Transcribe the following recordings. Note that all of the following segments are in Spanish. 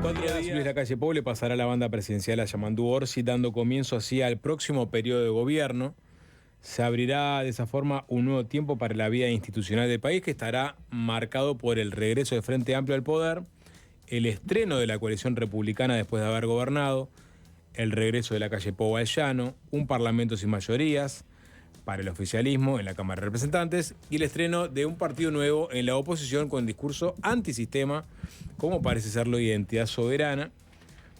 4 días, Luis Lacalle Pou le pasará a la banda presidencial a Yamandu Orsi, dando comienzo así al próximo periodo de gobierno. Se abrirá de esa forma un nuevo tiempo para la vida institucional del país, que estará marcado por el regreso de Frente Amplio al poder, el estreno de la coalición republicana después de haber gobernado, el regreso de Lacalle Pou al llano, un parlamento sin mayorías para el oficialismo en la Cámara de Representantes y el estreno de un partido nuevo en la oposición con discurso antisistema, como parece serlo Identidad Soberana,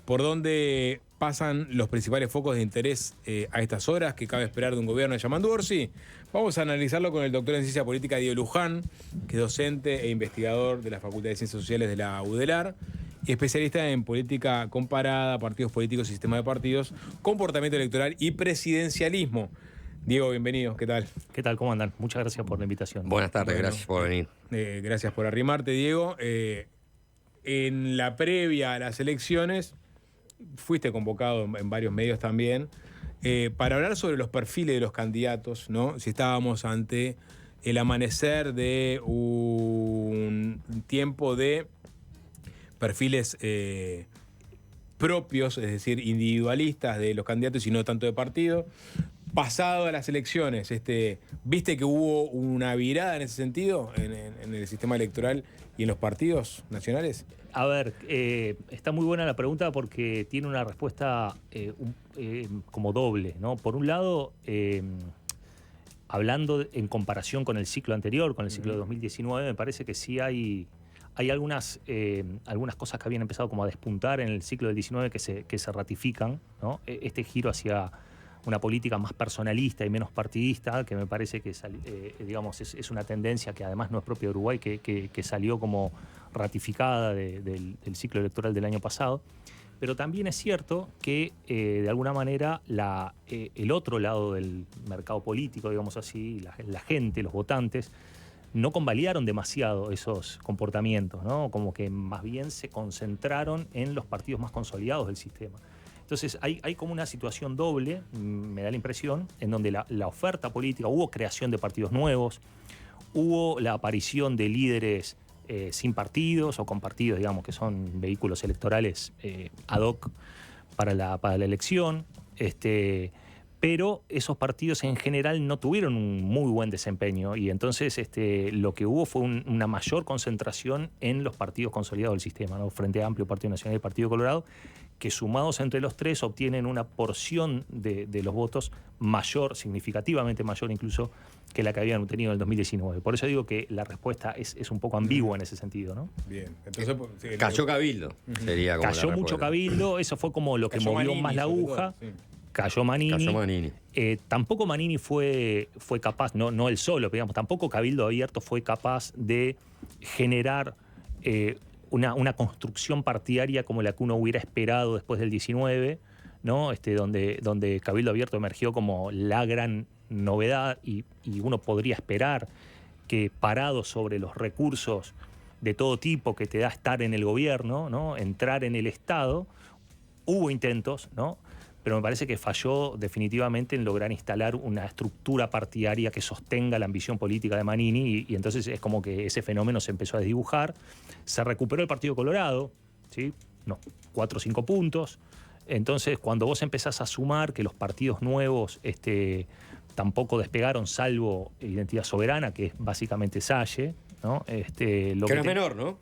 por donde pasan los principales focos de interés a estas horas que cabe esperar de un gobierno de Yamandu Orsi. Vamos a analizarlo con el doctor en Ciencia Política Diego Luján, que es docente e investigador de la Facultad de Ciencias Sociales de la UDELAR y especialista en política comparada, partidos políticos, sistema de partidos, comportamiento electoral y presidencialismo. Diego, bienvenido, ¿qué tal? ¿Qué tal? ¿Cómo andan? Muchas gracias por la invitación. Buenas tardes, gracias por venir. Gracias por arrimarte, Diego. En la previa a las elecciones, fuiste convocado en varios medios también, para hablar sobre los perfiles de los candidatos, ¿no? Si estábamos ante el amanecer de un tiempo de perfiles propios, es decir, individualistas de los candidatos y no tanto de partido. Pasado a las elecciones, ¿viste que hubo una virada en ese sentido en el sistema electoral y en los partidos nacionales? A ver, está muy buena la pregunta porque tiene una respuesta como doble, ¿no? Por un lado, hablando en comparación con el ciclo anterior, con el ciclo de 2019, me parece que sí hay algunas cosas que habían empezado como a despuntar en el ciclo del 19 que se ratifican, ¿no? Este giro hacia una política más personalista y menos partidista, que me parece que digamos, es una tendencia que además no es propia de Uruguay, que salió como ratificada del ciclo electoral del año pasado. Pero también es cierto que, de alguna manera, el otro lado del mercado político, digamos así, la gente, los votantes, no convalidaron demasiado esos comportamientos, ¿no? Como que más bien se concentraron en los partidos más consolidados del sistema. Entonces hay como una situación doble, me da la impresión, en donde la oferta política, hubo creación de partidos nuevos, hubo la aparición de líderes sin partidos o con partidos, digamos, que son vehículos electorales ad hoc para la elección, pero esos partidos en general no tuvieron un muy buen desempeño y entonces lo que hubo fue una mayor concentración en los partidos consolidados del sistema, ¿no? Frente Amplio, Partido Nacional y Partido Colorado, que sumados entre los tres obtienen una porción de los votos mayor, significativamente mayor incluso, que la que habían obtenido en el 2019. Por eso digo que la respuesta es un poco ambigua en ese sentido, ¿no? Bien. Entonces, sí, cayó Cabildo, sería como cayó mucho Cabildo, eso fue como lo que movió Manini, más la aguja. todo, sí. Cayó Manini. Cayó Manini. Tampoco Manini fue capaz, no él solo, digamos, tampoco Cabildo Abierto fue capaz de generar una construcción partidaria como la que uno hubiera esperado después del 19, ¿no? Donde Cabildo Abierto emergió como la gran novedad y uno podría esperar que parado sobre los recursos de todo tipo que te da estar en el gobierno, ¿no? Entrar en el Estado, hubo intentos, ¿no? Pero me parece que falló definitivamente en lograr instalar una estructura partidaria que sostenga la ambición política de Manini y entonces es como que ese fenómeno se empezó a desdibujar. Se recuperó el Partido Colorado, ¿sí? 4 o 5 puntos. Entonces, cuando vos empezás a sumar que los partidos nuevos tampoco despegaron, salvo Identidad Soberana, que es básicamente Salle, ¿no? Que no es menor, ¿no?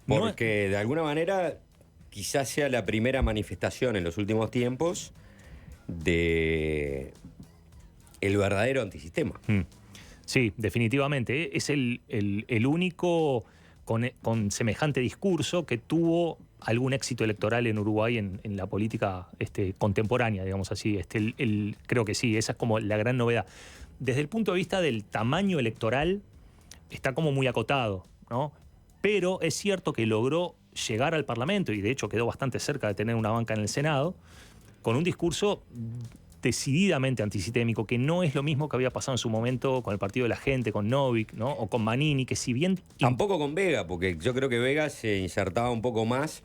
Porque de alguna manera quizás sea la primera manifestación en los últimos tiempos de el verdadero antisistema. Sí, definitivamente. Es el único con semejante discurso que tuvo algún éxito electoral en Uruguay en la política contemporánea, digamos así. Creo que sí, esa es como la gran novedad. Desde el punto de vista del tamaño electoral, está como muy acotado, ¿no? Pero es cierto que logró llegar al Parlamento, y de hecho quedó bastante cerca de tener una banca en el Senado, con un discurso decididamente antisistémico, que no es lo mismo que había pasado en su momento con el Partido de la Gente, con Novik, ¿no? O con Manini, que si bien... Tampoco con Vega, porque yo creo que Vega se insertaba un poco más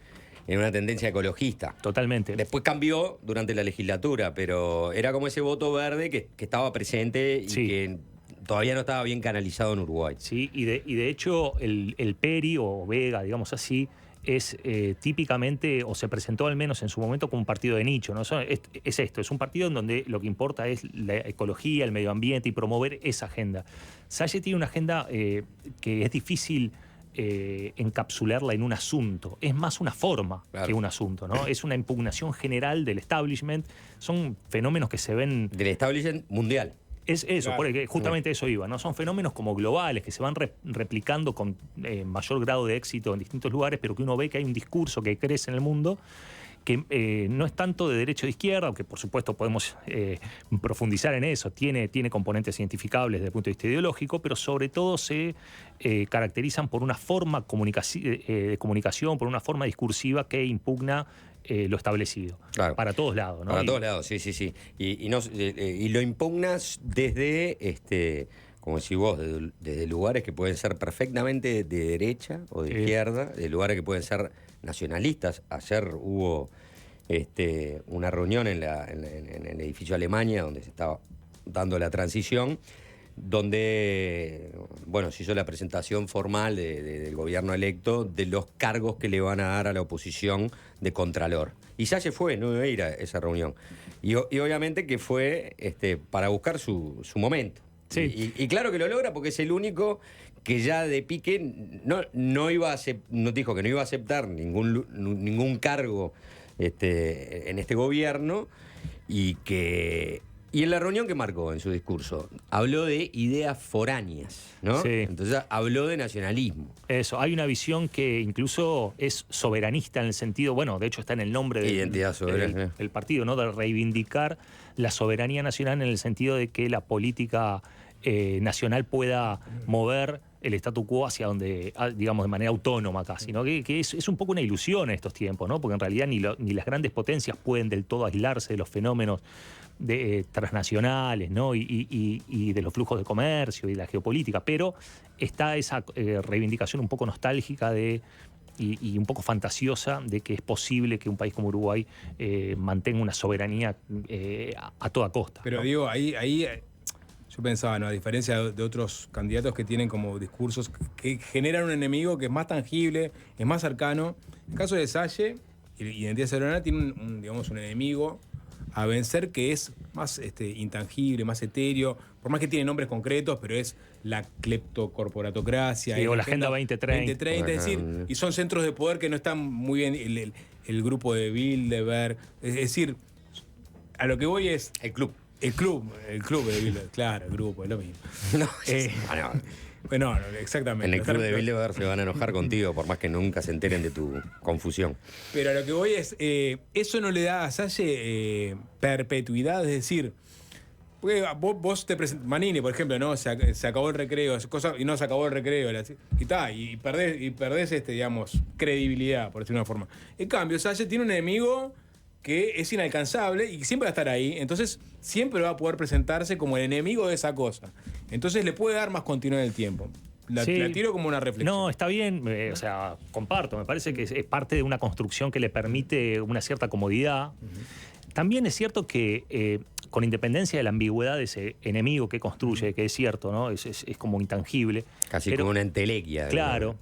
en una tendencia ecologista. Totalmente. Después cambió durante la legislatura, pero era como ese voto verde que estaba presente y Sí. que todavía no estaba bien canalizado en Uruguay. Sí, y de hecho el Peri o Vega, digamos así, es típicamente, o se presentó al menos en su momento, como un partido de nicho, ¿no? Es esto, es un partido en donde lo que importa es la ecología, el medio ambiente y promover esa agenda. Salle tiene una agenda que es difícil encapsularla en un asunto. Es más una forma que un asunto, ¿no? Es una impugnación general del establishment. Son fenómenos que se ven... Del establishment mundial. Es eso, Claro. porque justamente eso iba, ¿no? Son fenómenos como globales que se van replicando con mayor grado de éxito en distintos lugares, pero que uno ve que hay un discurso que crece en el mundo que no es tanto de derecha o de izquierda, aunque por supuesto podemos profundizar en eso, tiene componentes identificables desde el punto de vista ideológico, pero sobre todo se caracterizan por una forma de comunicación, por una forma discursiva que impugna lo establecido. Claro. Para todos lados, ¿no? Para todos lados, sí, sí, sí. Y lo impugnas desde, como decís vos, desde lugares que pueden ser perfectamente de derecha o de izquierda, de lugares que pueden ser nacionalistas. Ayer hubo una reunión en el edificio Alemania donde se estaba dando la transición, donde se hizo la presentación formal del gobierno electo de los cargos que le van a dar a la oposición de Contralor. Y Salle no iba a ir a esa reunión. Y obviamente que fue para buscar su momento. Sí. Y claro que lo logra porque es el único que ya de pique no dijo que no iba a aceptar ningún cargo en este gobierno y en la reunión que marcó en su discurso, habló de ideas foráneas, ¿no? Sí. Entonces habló de nacionalismo. Eso, hay una visión que incluso es soberanista en el sentido, bueno, de hecho está en el nombre Identidad soberana. del partido, ¿no? De reivindicar la soberanía nacional en el sentido de que la política nacional pueda mover el statu quo hacia donde, digamos, de manera autónoma casi, ¿no? Que es un poco una ilusión en estos tiempos, ¿no? Porque en realidad ni las grandes potencias pueden del todo aislarse de los fenómenos transnacionales, ¿no? Y de los flujos de comercio y de la geopolítica, pero está esa reivindicación un poco nostálgica y un poco fantasiosa de que es posible que un país como Uruguay mantenga una soberanía a toda costa. Pero ¿no? digo, ahí yo pensaba, ¿no? A diferencia de otros candidatos que tienen como discursos que generan un enemigo que es más tangible, es más cercano. En el caso de Salle, Identidad Soberana tiene un enemigo a vencer que es más intangible, más etéreo, por más que tiene nombres concretos, pero es la cleptocorporatocracia. Sí, o la Agenda 2030. Es decir, y son centros de poder que no están muy bien, el grupo de Bilderberg, es decir, a lo que voy es... El club. El club de Bilderberg, claro, el grupo, es lo mismo. No, exactamente. En el club de Bilderberg se van a enojar contigo por más que nunca se enteren de tu confusión. Pero a lo que voy es, eso no le da a Salle perpetuidad, es decir, porque vos te presentas, Manini, por ejemplo, ¿no? Se acabó el recreo, y no se acabó el recreo, y perdés digamos, credibilidad, por decirlo de una forma. En cambio, Salle tiene un enemigo que es inalcanzable y siempre va a estar ahí, entonces siempre va a poder presentarse como el enemigo de esa cosa. Entonces le puede dar más continuidad en el tiempo. La tiro como una reflexión. No, está bien, comparto, me parece que es parte de una construcción que le permite una cierta comodidad. También es cierto que con independencia de la ambigüedad de ese enemigo que construye, que es cierto, ¿no? Es como intangible. Casi como una entelequia. Claro,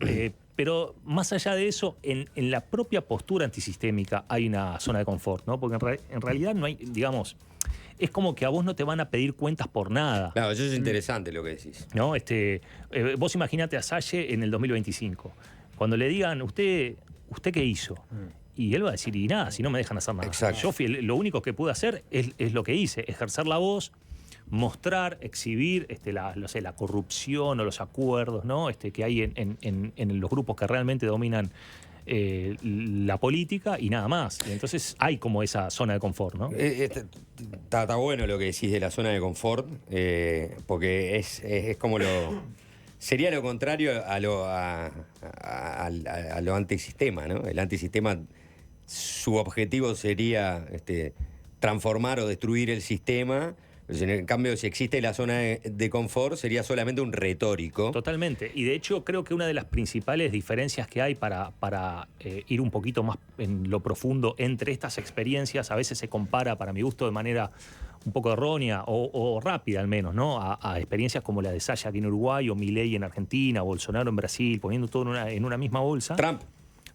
pero más allá de eso, en la propia postura antisistémica hay una zona de confort, ¿no? Porque en realidad no hay, digamos, es como que a vos no te van a pedir cuentas por nada. Claro, eso es interesante lo que decís. ¿No? Vos imaginate a Salle en el 2025. Cuando le digan, ¿usted qué hizo? Y él va a decir, y nada, si no me dejan hacer nada. Exacto. Yo lo único que pude hacer es lo que hice, ejercer la voz, mostrar, exhibir la corrupción o los acuerdos, ¿no? Que hay en los grupos que realmente dominan la política y nada más. Y entonces hay como esa zona de confort, ¿no? Está bueno lo que decís de la zona de confort, porque es como sería lo contrario a lo antisistema, ¿no? El antisistema, su objetivo sería transformar o destruir el sistema. En cambio, si existe la zona de confort, sería solamente un retórico. Totalmente. Y de hecho, creo que una de las principales diferencias que hay para ir un poquito más en lo profundo entre estas experiencias, a veces se compara, para mi gusto, de manera un poco errónea o rápida al menos, ¿no? A experiencias como la de Salle aquí en Uruguay, o Milei en Argentina, Bolsonaro en Brasil, poniendo todo en una misma bolsa.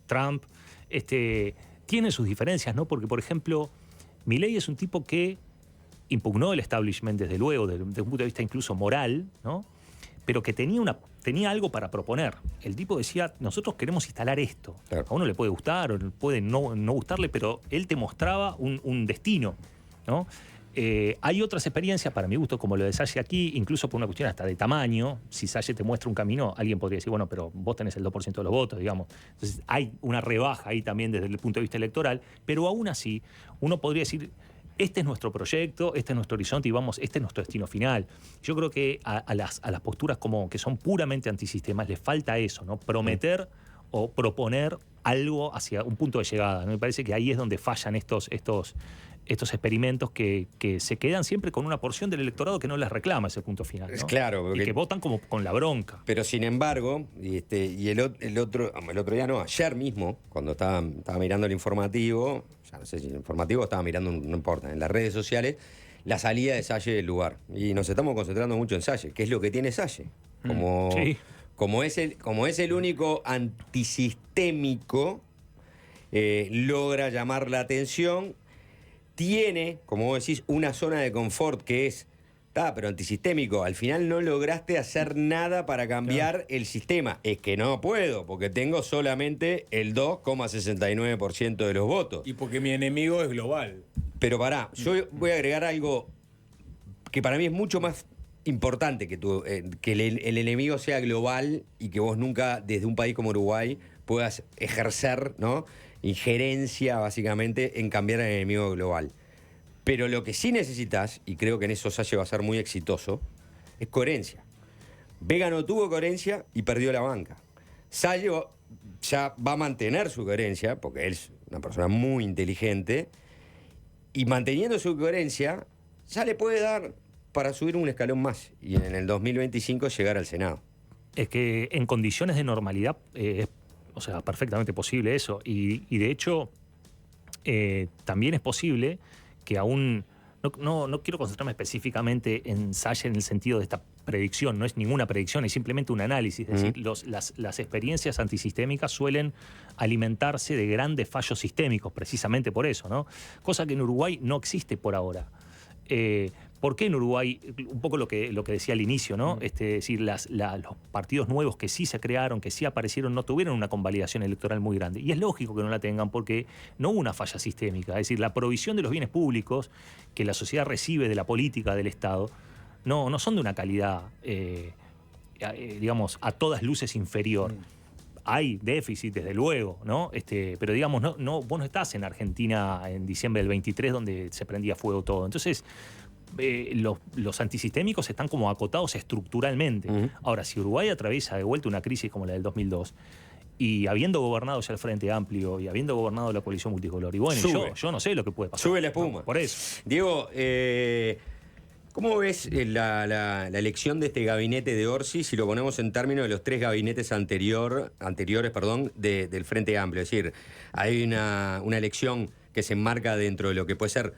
Trump, tienen sus diferencias, ¿no? Porque, por ejemplo, Milei es un tipo que impugnó el establishment, desde luego, desde un punto de vista incluso moral, ¿no? Pero que tenía algo para proponer. El tipo decía, nosotros queremos instalar esto. Claro. A uno le puede gustar o puede no gustarle, pero él te mostraba un destino, ¿no? Hay otras experiencias, para mi gusto, como lo de Salle aquí, incluso por una cuestión hasta de tamaño. Si Salle te muestra un camino, alguien podría decir, bueno, pero vos tenés el 2% de los votos, digamos. Entonces hay una rebaja ahí también desde el punto de vista electoral, pero aún así uno podría decir, este es nuestro proyecto, este es nuestro horizonte y vamos, este es nuestro destino final. Yo creo que a las posturas como que son puramente antisistemas les falta eso, ¿no? Prometer o proponer algo hacia un punto de llegada, ¿no? Me parece que ahí es donde fallan estos experimentos que se quedan siempre con una porción del electorado que no les reclama ese punto final, ¿no? Es claro. Porque, y que votan como con la bronca. Pero sin embargo, y el otro día no, ayer mismo, cuando estaba mirando el informativo, ya no sé si el informativo estaba mirando, no importa, en las redes sociales, la salida de Salle del lugar. Y nos estamos concentrando mucho en Salle, que es lo que tiene Salle. Como es el único antisistémico, logra llamar la atención. Tiene, como vos decís, una zona de confort que es, pero antisistémico. Al final no lograste hacer nada para cambiar el sistema. Es que no puedo, porque tengo solamente el 2,69% de los votos. Y porque mi enemigo es global. Pero pará, yo voy a agregar algo que para mí es mucho más importante que el enemigo sea global y que vos nunca, desde un país como Uruguay, puedas ejercer, ¿no?, injerencia, básicamente, en cambiar al enemigo global. Pero lo que sí necesitas, y creo que en eso Salle va a ser muy exitoso, es coherencia. Vega no tuvo coherencia y perdió la banca. Salle ya va a mantener su coherencia, porque él es una persona muy inteligente, y manteniendo su coherencia, ya le puede dar para subir un escalón más y en el 2025 llegar al Senado. Es que en condiciones de normalidad o sea, perfectamente posible eso. Y de hecho, también es posible que aún... No quiero concentrarme específicamente en Salle en el sentido de esta predicción. No es ninguna predicción, es simplemente un análisis. Es decir, las experiencias antisistémicas suelen alimentarse de grandes fallos sistémicos, precisamente por eso, ¿no? Cosa que en Uruguay no existe por ahora. ¿Por qué en Uruguay? Un poco lo que decía al inicio, ¿no? Es decir, los partidos nuevos que sí se crearon, que sí aparecieron, no tuvieron una convalidación electoral muy grande. Y es lógico que no la tengan porque no hubo una falla sistémica. Es decir, la provisión de los bienes públicos que la sociedad recibe de la política del Estado no son de una calidad, digamos, a todas luces inferior. Hay déficit, desde luego, ¿no? Pero digamos, vos no estás en Argentina en diciembre del 23 donde se prendía fuego todo. Entonces, los antisistémicos están como acotados estructuralmente. Ahora, si Uruguay atraviesa de vuelta una crisis como la del 2002, y habiendo gobernado ya el Frente Amplio y habiendo gobernado la coalición multicolor, y bueno, yo no sé lo que puede pasar. Sube la espuma. No, por eso. Diego, ¿cómo ves la elección de este gabinete de Orsi si lo ponemos en términos de los 3 gabinetes anteriores del Frente Amplio? Es decir, hay una elección que se enmarca dentro de lo que puede ser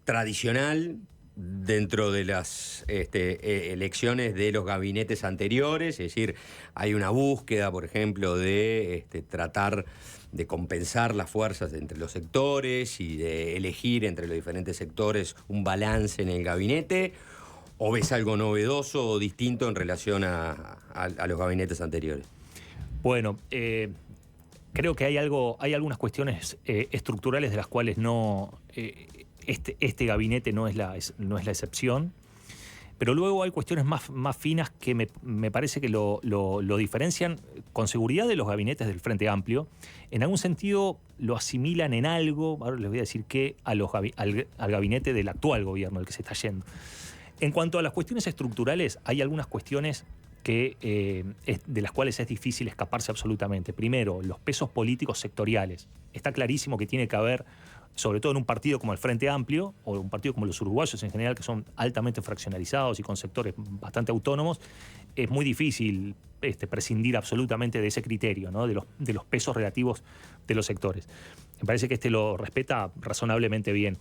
tradicional, dentro de las elecciones de los gabinetes anteriores, es decir, hay una búsqueda, por ejemplo, de tratar de compensar las fuerzas entre los sectores y de elegir entre los diferentes sectores un balance en el gabinete, ¿o ves algo novedoso o distinto en relación a los gabinetes anteriores? Bueno, creo que hay algunas cuestiones estructurales de las cuales no... Este gabinete no es la excepción, pero luego hay cuestiones más finas que me parece que lo diferencian con seguridad de los gabinetes del Frente Amplio. En algún sentido lo asimilan en algo, ahora les voy a decir que al gabinete del actual gobierno, el que se está yendo. En cuanto a las cuestiones estructurales, hay algunas cuestiones de las cuales es difícil escaparse absolutamente. Primero, los pesos políticos sectoriales. Está clarísimo que tiene que haber, sobre todo en un partido como el Frente Amplio, o un partido como los uruguayos en general, que son altamente fraccionalizados y con sectores bastante autónomos, es muy difícil prescindir absolutamente de ese criterio, ¿no? de los pesos relativos de los sectores. Me parece que lo respeta razonablemente bien.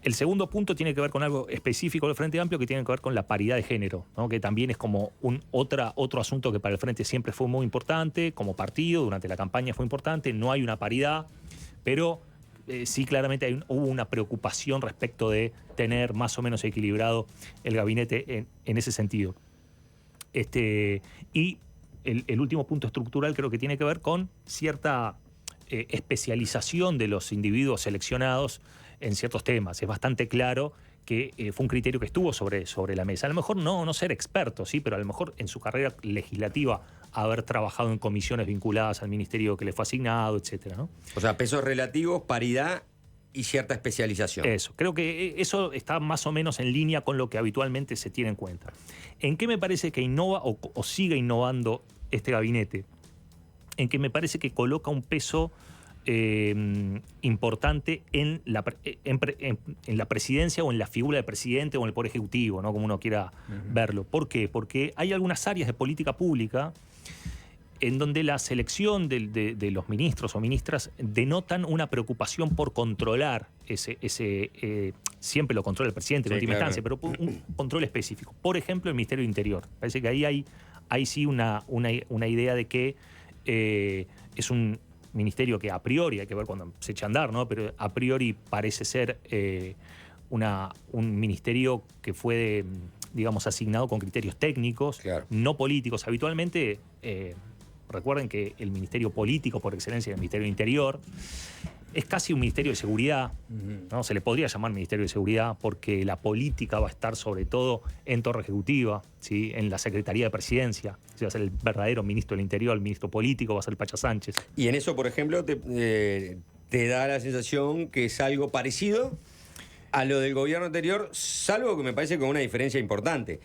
El segundo punto tiene que ver con algo específico del Frente Amplio, que tiene que ver con la paridad de género, ¿no? Que también es como otro asunto que para el Frente siempre fue muy importante, como partido, durante la campaña fue importante, no hay una paridad, pero sí claramente hubo una preocupación respecto de tener más o menos equilibrado el gabinete en ese sentido. Y el último punto estructural creo que tiene que ver con cierta especialización de los individuos seleccionados en ciertos temas. Es bastante claro que fue un criterio que estuvo sobre la mesa. A lo mejor no ser experto, sí, pero a lo mejor en su carrera legislativa haber trabajado en comisiones vinculadas al ministerio que le fue asignado, etcétera, ¿no? O sea, pesos relativos, paridad y cierta especialización. Eso, creo que eso está más o menos en línea con lo que habitualmente se tiene en cuenta. ¿En qué me parece que innova o sigue innovando este gabinete? En que me parece que coloca un peso importante en la presidencia o en la figura del presidente o en el poder ejecutivo, ¿no? Como uno quiera verlo. ¿Por qué? Porque hay algunas áreas de política pública en donde la selección de los ministros o ministras denotan una preocupación por controlar siempre lo controla el presidente en última instancia, pero un control específico. Por ejemplo, el Ministerio del Interior. Parece que ahí hay sí una idea de que es un ministerio que a priori, hay que ver cuando se echa a andar, ¿no? Pero a priori parece ser un ministerio que fue, digamos, asignado con criterios técnicos, no políticos. Habitualmente, recuerden que el ministerio político por excelencia es el Ministerio del Interior. Es casi un ministerio de seguridad, ¿no? Se le podría llamar ministerio de seguridad porque la política va a estar sobre todo en torre ejecutiva, ¿sí? En la Secretaría de Presidencia. Va a ser el verdadero ministro del Interior, el ministro político va a ser Pacha Sánchez. Y en eso, por ejemplo, te da la sensación que es algo parecido a lo del gobierno anterior, salvo que me parece con una diferencia importante.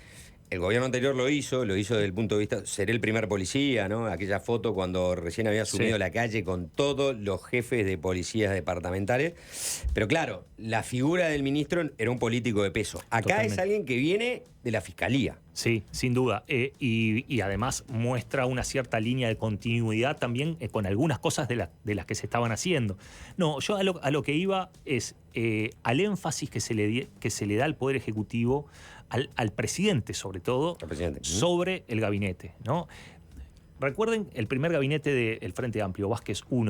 El gobierno anterior lo hizo desde el punto de vista, seré el primer policía, ¿no? Aquella foto cuando recién había asumido la calle con todos los jefes de policías departamentales. Pero claro, la figura del ministro era un político de peso. Acá totalmente. Es alguien que viene de la fiscalía. Sí, sin duda. Y además muestra una cierta línea de continuidad también con algunas cosas de las que se estaban haciendo. No, yo a lo que iba es al énfasis que se le da al Poder Ejecutivo, al presidente sobre todo, sobre el gabinete, ¿no? Recuerden el primer gabinete del Frente Amplio, Vázquez I.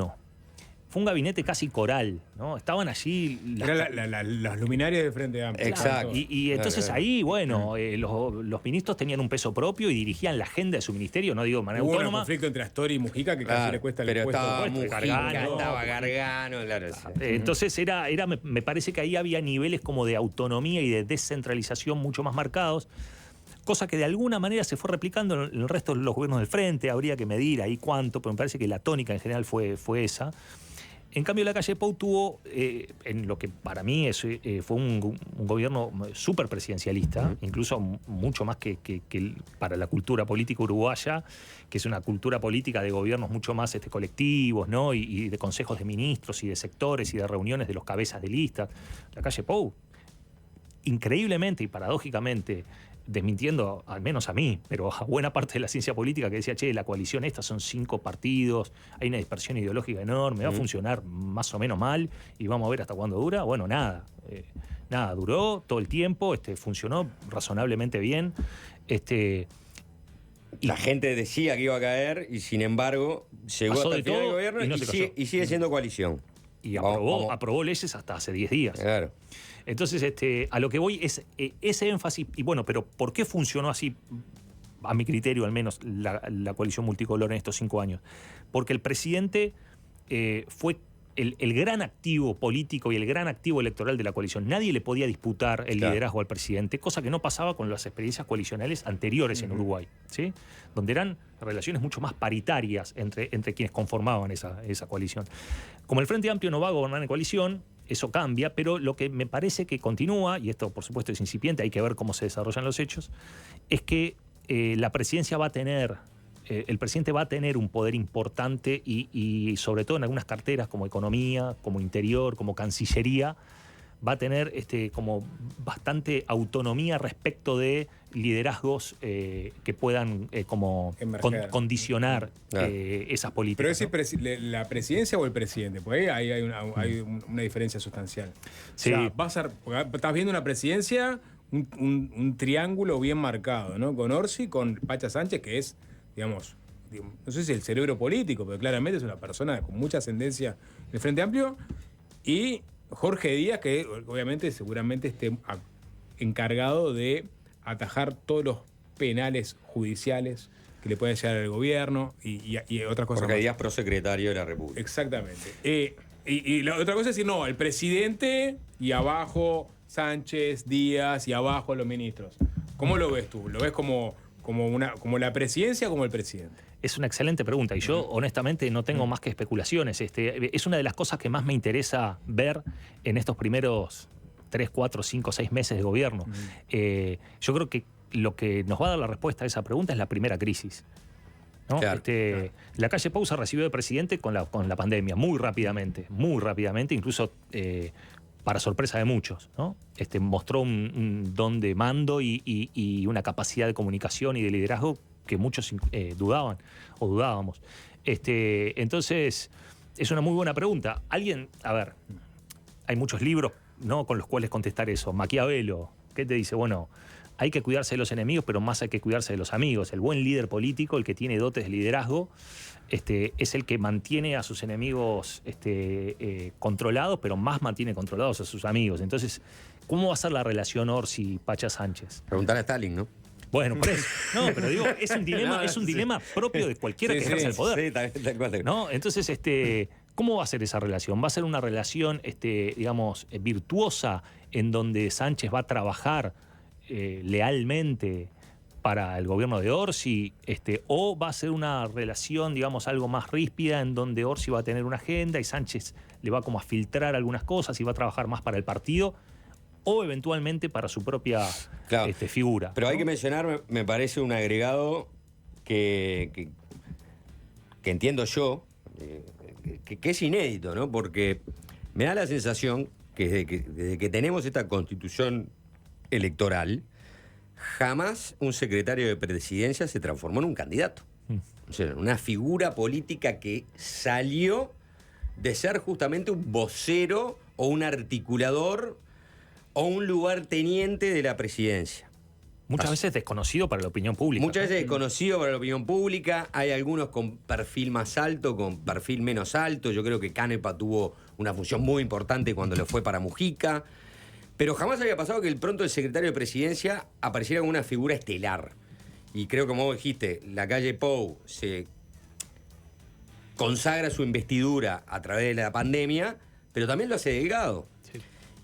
Fue un gabinete casi coral, ¿no? Estaban allí... las luminarias del Frente Amplio. Exacto. Y entonces ahí, bueno, los ministros tenían un peso propio y dirigían la agenda de su ministerio, no digo de manera autónoma. Hubo un conflicto entre Astori y Mujica que casi le cuesta el puesto. Estaba Mujica, estaba Gargano, claro. Entonces me parece que ahí había niveles como de autonomía y de descentralización mucho más marcados, cosa que de alguna manera se fue replicando en el resto de los gobiernos del Frente. Habría que medir ahí cuánto, pero me parece que la tónica en general fue esa. En cambio, Lacalle Pou tuvo, en lo que para mí fue un gobierno súper presidencialista, incluso mucho más que para la cultura política uruguaya, que es una cultura política de gobiernos mucho más colectivos, ¿no? Y de consejos de ministros y de sectores y de reuniones de los cabezas de lista. Lacalle Pou, increíblemente y paradójicamente, desmintiendo al menos a mí, pero a buena parte de la ciencia política que decía, la coalición esta son 5 partidos, hay una dispersión ideológica enorme, va a funcionar más o menos mal y vamos a ver hasta cuándo dura. Bueno, nada, duró todo el tiempo, funcionó razonablemente bien. La gente decía que iba a caer y sin embargo llegó hasta el final del gobierno y sigue siendo coalición. Y aprobó leyes hasta hace 10 días. Claro. Entonces, a lo que voy es ese énfasis. Y bueno, pero ¿por qué funcionó así, a mi criterio al menos, la coalición multicolor en estos 5 años? Porque el presidente fue el gran activo político y el gran activo electoral de la coalición. Nadie le podía disputar el liderazgo al presidente, cosa que no pasaba con las experiencias coalicionales anteriores en Uruguay, ¿sí? Donde eran relaciones mucho más paritarias entre quienes conformaban esa coalición. Como el Frente Amplio no va a gobernar en coalición, eso cambia, pero lo que me parece que continúa, y esto por supuesto es incipiente, hay que ver cómo se desarrollan los hechos, es que la presidencia va a tener, el presidente va a tener un poder importante y sobre todo en algunas carteras como economía, como interior, como cancillería, va a tener como bastante autonomía respecto de liderazgos que puedan condicionar esas políticas. Pero es la presidencia o el presidente, pues ahí hay una diferencia sustancial. Sí. O sea, estás viendo una presidencia, un triángulo bien marcado, ¿no? Con Orsi, con Pacha Sánchez, que es, digamos, no sé si el cerebro político, pero claramente es una persona con mucha ascendencia en el Frente Amplio, y Jorge Díaz, que obviamente seguramente esté encargado de atajar todos los penales judiciales que le pueden llegar al gobierno y otras cosas. Jorge Díaz, prosecretario de la República. Exactamente. Y la otra cosa es decir, no, el presidente y abajo Sánchez, Díaz y abajo los ministros. ¿Cómo lo ves tú? ¿Lo ves como la presidencia o como el presidente? Es una excelente pregunta y yo honestamente no tengo más que especulaciones. Es una de las cosas que más me interesa ver en estos primeros 3, 4, 5, 6 meses de gobierno. Yo creo que lo que nos va a dar la respuesta a esa pregunta es la primera crisis, ¿no? Claro, claro. La calle Pou se recibió de presidente con la pandemia, muy rápidamente, incluso para sorpresa de muchos, ¿no? Mostró un don de mando y una capacidad de comunicación y de liderazgo que muchos dudaban o dudábamos. Entonces, es una muy buena pregunta. Hay muchos libros, ¿no?, con los cuales contestar eso. Maquiavelo, ¿qué te dice? Bueno, hay que cuidarse de los enemigos, pero más hay que cuidarse de los amigos. El buen líder político, el que tiene dotes de liderazgo, es el que mantiene a sus enemigos controlados, pero más mantiene controlados a sus amigos. Entonces, ¿cómo va a ser la relación Orsi-Pacha Sánchez? Preguntar a Stalin, ¿no? Bueno, por eso. No, pero digo, es un dilema, dilema propio de cualquiera que ejerza el poder. Sí, tal cual. ¿No? Entonces, ¿cómo va a ser esa relación? ¿Va a ser una relación, digamos, virtuosa, en donde Sánchez va a trabajar lealmente para el gobierno de Orsi? ¿O va a ser una relación, digamos, algo más ríspida, en donde Orsi va a tener una agenda y Sánchez le va como a filtrar algunas cosas y va a trabajar más para el partido? O eventualmente para su propia figura. Pero ¿no? hay que mencionar, me parece, un agregado que entiendo yo, que es inédito, ¿no? Porque me da la sensación que desde que tenemos esta constitución electoral, jamás un secretario de presidencia se transformó en un candidato. O sea, una figura política que salió de ser justamente un vocero o un articulador o un lugarteniente de la presidencia. Muchas veces desconocido para la opinión pública. Muchas veces desconocido para la opinión pública. Hay algunos con perfil más alto, con perfil menos alto. Yo creo que Canepa tuvo una función muy importante cuando lo fue para Mujica. Pero jamás había pasado que pronto el secretario de presidencia apareciera como una figura estelar. Y creo, como vos dijiste, la calle Pou se consagra su investidura a través de la pandemia, pero también lo hace Delgado. Sí.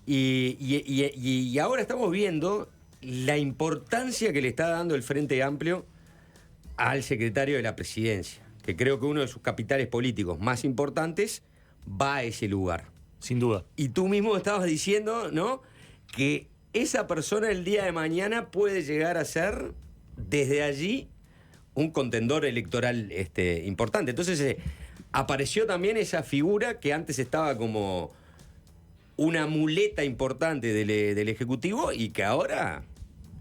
Y ahora estamos viendo la importancia que le está dando el Frente Amplio al secretario de la presidencia, que creo que uno de sus capitales políticos más importantes va a ese lugar. Sin duda. Y tú mismo estabas diciendo, ¿no?, que esa persona el día de mañana puede llegar a ser, desde allí, un contendor electoral importante. Entonces apareció también esa figura que antes estaba como una muleta importante del Ejecutivo y que ahora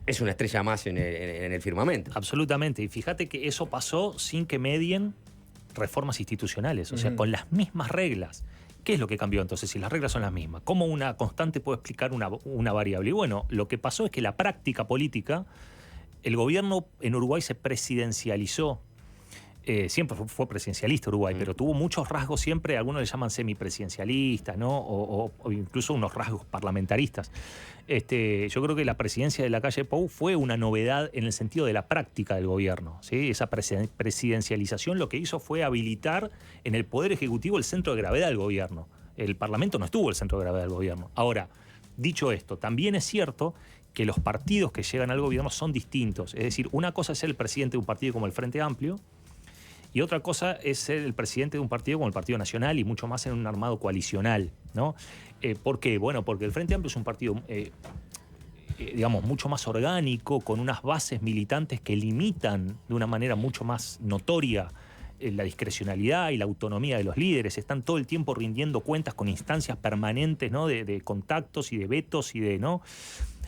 es una estrella más en el firmamento. Absolutamente. Y fíjate que eso pasó sin que medien reformas institucionales, o sea, con las mismas reglas. ¿Qué es lo que cambió entonces si las reglas son las mismas? ¿Cómo una constante puede explicar una variable? Y bueno, lo que pasó es que la práctica política, el gobierno en Uruguay se presidencializó. Siempre fue presidencialista Uruguay, pero tuvo muchos rasgos siempre, algunos le llaman semipresidencialistas, ¿no? O incluso unos rasgos parlamentaristas. Yo creo que la presidencia de la calle Pou fue una novedad en el sentido de la práctica del gobierno, ¿sí? Esa presidencialización lo que hizo fue habilitar en el Poder Ejecutivo el centro de gravedad del gobierno. El Parlamento no estuvo el centro de gravedad del gobierno. Ahora, dicho esto, también es cierto que los partidos que llegan al gobierno son distintos. Es decir, una cosa es ser el presidente de un partido como el Frente Amplio, y otra cosa es ser el presidente de un partido como el Partido Nacional y mucho más en un armado coalicional, ¿no? ¿Por qué? Bueno, porque el Frente Amplio es un partido, digamos, mucho más orgánico, con unas bases militantes que limitan de una manera mucho más notoria la discrecionalidad y la autonomía de los líderes, están todo el tiempo rindiendo cuentas con instancias permanentes, ¿no? de contactos y de vetos y de, ¿no?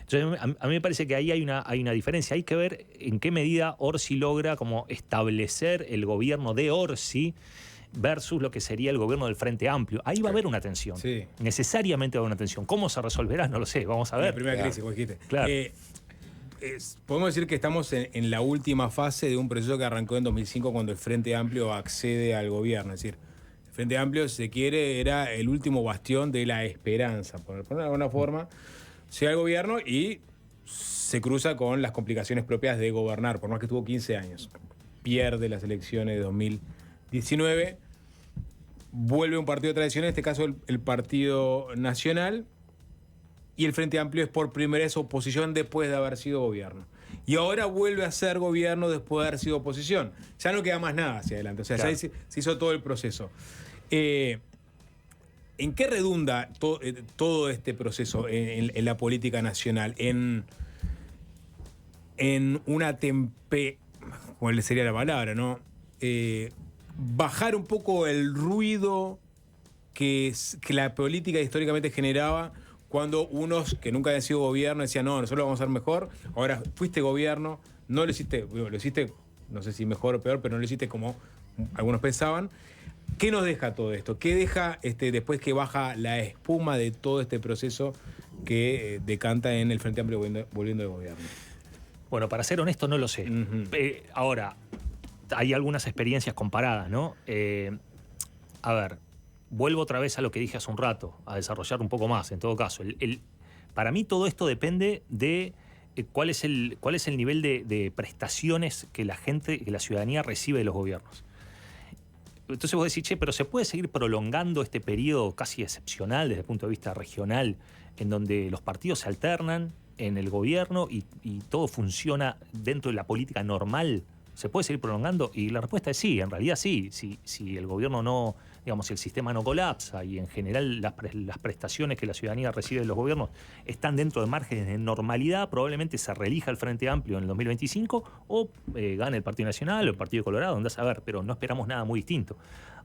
Entonces, a mí me parece que ahí hay una diferencia. Hay que ver en qué medida Orsi logra como establecer el gobierno de Orsi versus lo que sería el gobierno del Frente Amplio. Ahí va a haber una tensión. Sí. Necesariamente va a haber una tensión. ¿Cómo se resolverá? No lo sé. Vamos a ver. La primera crisis, como dijiste. Claro. Podemos decir que estamos en la última fase de un proceso que arrancó en 2005 cuando el Frente Amplio accede al gobierno. Es decir, el Frente Amplio, si se quiere, era el último bastión de la esperanza, por ponerlo de alguna forma. Llega al gobierno y se cruza con las complicaciones propias de gobernar, por más que estuvo 15 años. Pierde las elecciones de 2019, vuelve un partido tradicional, en este caso el Partido Nacional, y el Frente Amplio es por primera vez oposición después de haber sido gobierno. Y ahora vuelve a ser gobierno después de haber sido oposición. Ya no queda más nada hacia adelante, o sea, claro, ya se hizo todo el proceso. ¿En qué redunda todo este proceso en la política nacional? En una ¿cuál sería la palabra, no? Bajar un poco el ruido que la política históricamente generaba cuando unos que nunca habían sido gobierno decían, no, nosotros lo vamos a hacer mejor, ahora fuiste gobierno, no lo hiciste, no sé si mejor o peor, pero no lo hiciste como algunos pensaban. ¿Qué nos deja todo esto? ¿Qué deja después que baja la espuma de todo este proceso que decanta en el Frente Amplio volviendo de gobierno? Bueno, para ser honesto, no lo sé. Ahora, hay algunas experiencias comparadas, ¿no? A ver, vuelvo otra vez a lo que dije hace un rato, a desarrollar un poco más, en todo caso. Para mí todo esto depende de cuál es el nivel de prestaciones que la ciudadanía recibe de los gobiernos. Entonces vos decís, che, pero ¿se puede seguir prolongando este periodo casi excepcional desde el punto de vista regional, en donde los partidos se alternan en el gobierno y todo funciona dentro de la política normal? ¿Se puede seguir prolongando? Y la respuesta es sí, en realidad sí. Si el gobierno no, digamos, si el sistema no colapsa y en general las prestaciones que la ciudadanía recibe de los gobiernos están dentro de márgenes de normalidad, probablemente se reelija el Frente Amplio en el 2025 o gane el Partido Nacional o el Partido Colorado, andás a ver, pero no esperamos nada muy distinto.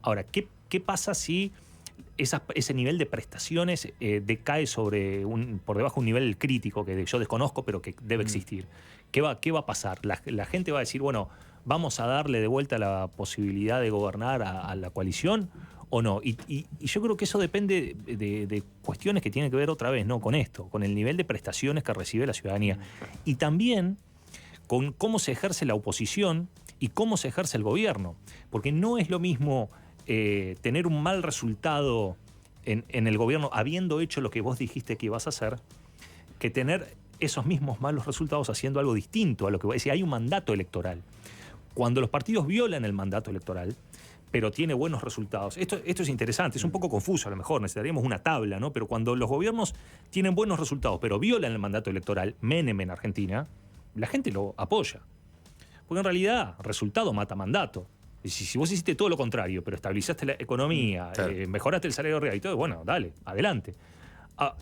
Ahora, ¿qué pasa si ese nivel de prestaciones decae por debajo de un nivel crítico que yo desconozco, pero que debe existir? ¿Qué va a pasar? La gente va a decir, bueno, ¿vamos a darle de vuelta la posibilidad de gobernar a la coalición o no? Y yo creo que eso depende de cuestiones que tienen que ver otra vez, ¿no? Con esto, con el nivel de prestaciones que recibe la ciudadanía. Y también con cómo se ejerce la oposición y cómo se ejerce el gobierno. Porque no es lo mismo tener un mal resultado en el gobierno habiendo hecho lo que vos dijiste que ibas a hacer, que tener esos mismos malos resultados haciendo algo distinto a lo que vos decís. Hay un mandato electoral. Cuando los partidos violan el mandato electoral, pero tiene buenos resultados. Esto es interesante, es un poco confuso a lo mejor, necesitaríamos una tabla, ¿no? Pero cuando los gobiernos tienen buenos resultados, pero violan el mandato electoral, Menem en Argentina, la gente lo apoya. Porque en realidad, resultado mata mandato. Y si vos hiciste todo lo contrario, pero estabilizaste la economía, claro, mejoraste el salario real y todo, bueno, dale, adelante.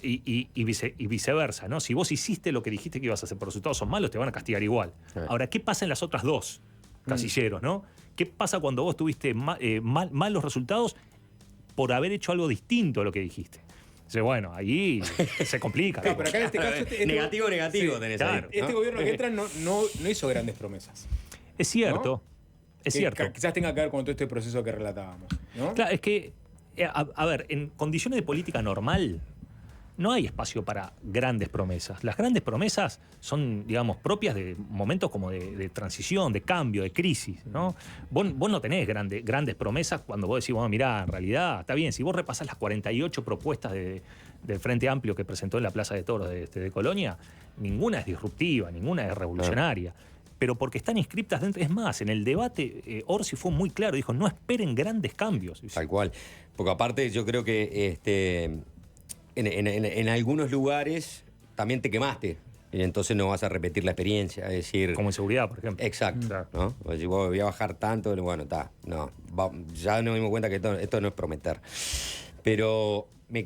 Y viceversa, ¿no? Si vos hiciste lo que dijiste que ibas a hacer, pero los resultados son malos, te van a castigar igual. Ahora, ¿qué pasa en las otras dos casilleros, no? ¿Qué pasa cuando vos tuviste malos resultados por haber hecho algo distinto a lo que dijiste? Entonces, bueno, ahí se complica. Claro, pero acá en este caso... negativo, sí, tenés claro, ahí, ¿no? Este gobierno que entra no hizo grandes promesas. Es cierto, ¿no? Es cierto. Quizás tenga que ver con todo este proceso que relatábamos, ¿no? Claro, es que, a ver, en condiciones de política normal no hay espacio para grandes promesas. Las grandes promesas son, digamos, propias de momentos como de transición, de cambio, de crisis, ¿no? Vos no tenés grandes promesas cuando vos decís, bueno, mirá, en realidad, está bien, si vos repasás las 48 propuestas del Frente Amplio que presentó en la Plaza de Toros de Colonia, ninguna es disruptiva, ninguna es revolucionaria. Pero porque están inscriptas dentro. Es más, en el debate Orsi fue muy claro, dijo, no esperen grandes cambios. Tal cual. Porque aparte yo creo que en algunos lugares también te quemaste. Y entonces no vas a repetir la experiencia. Es decir... Como en seguridad, por ejemplo. Exacto. ¿No? Si voy a bajar tanto, bueno, está. No, ya nos dimos cuenta que esto no es prometer. Pero me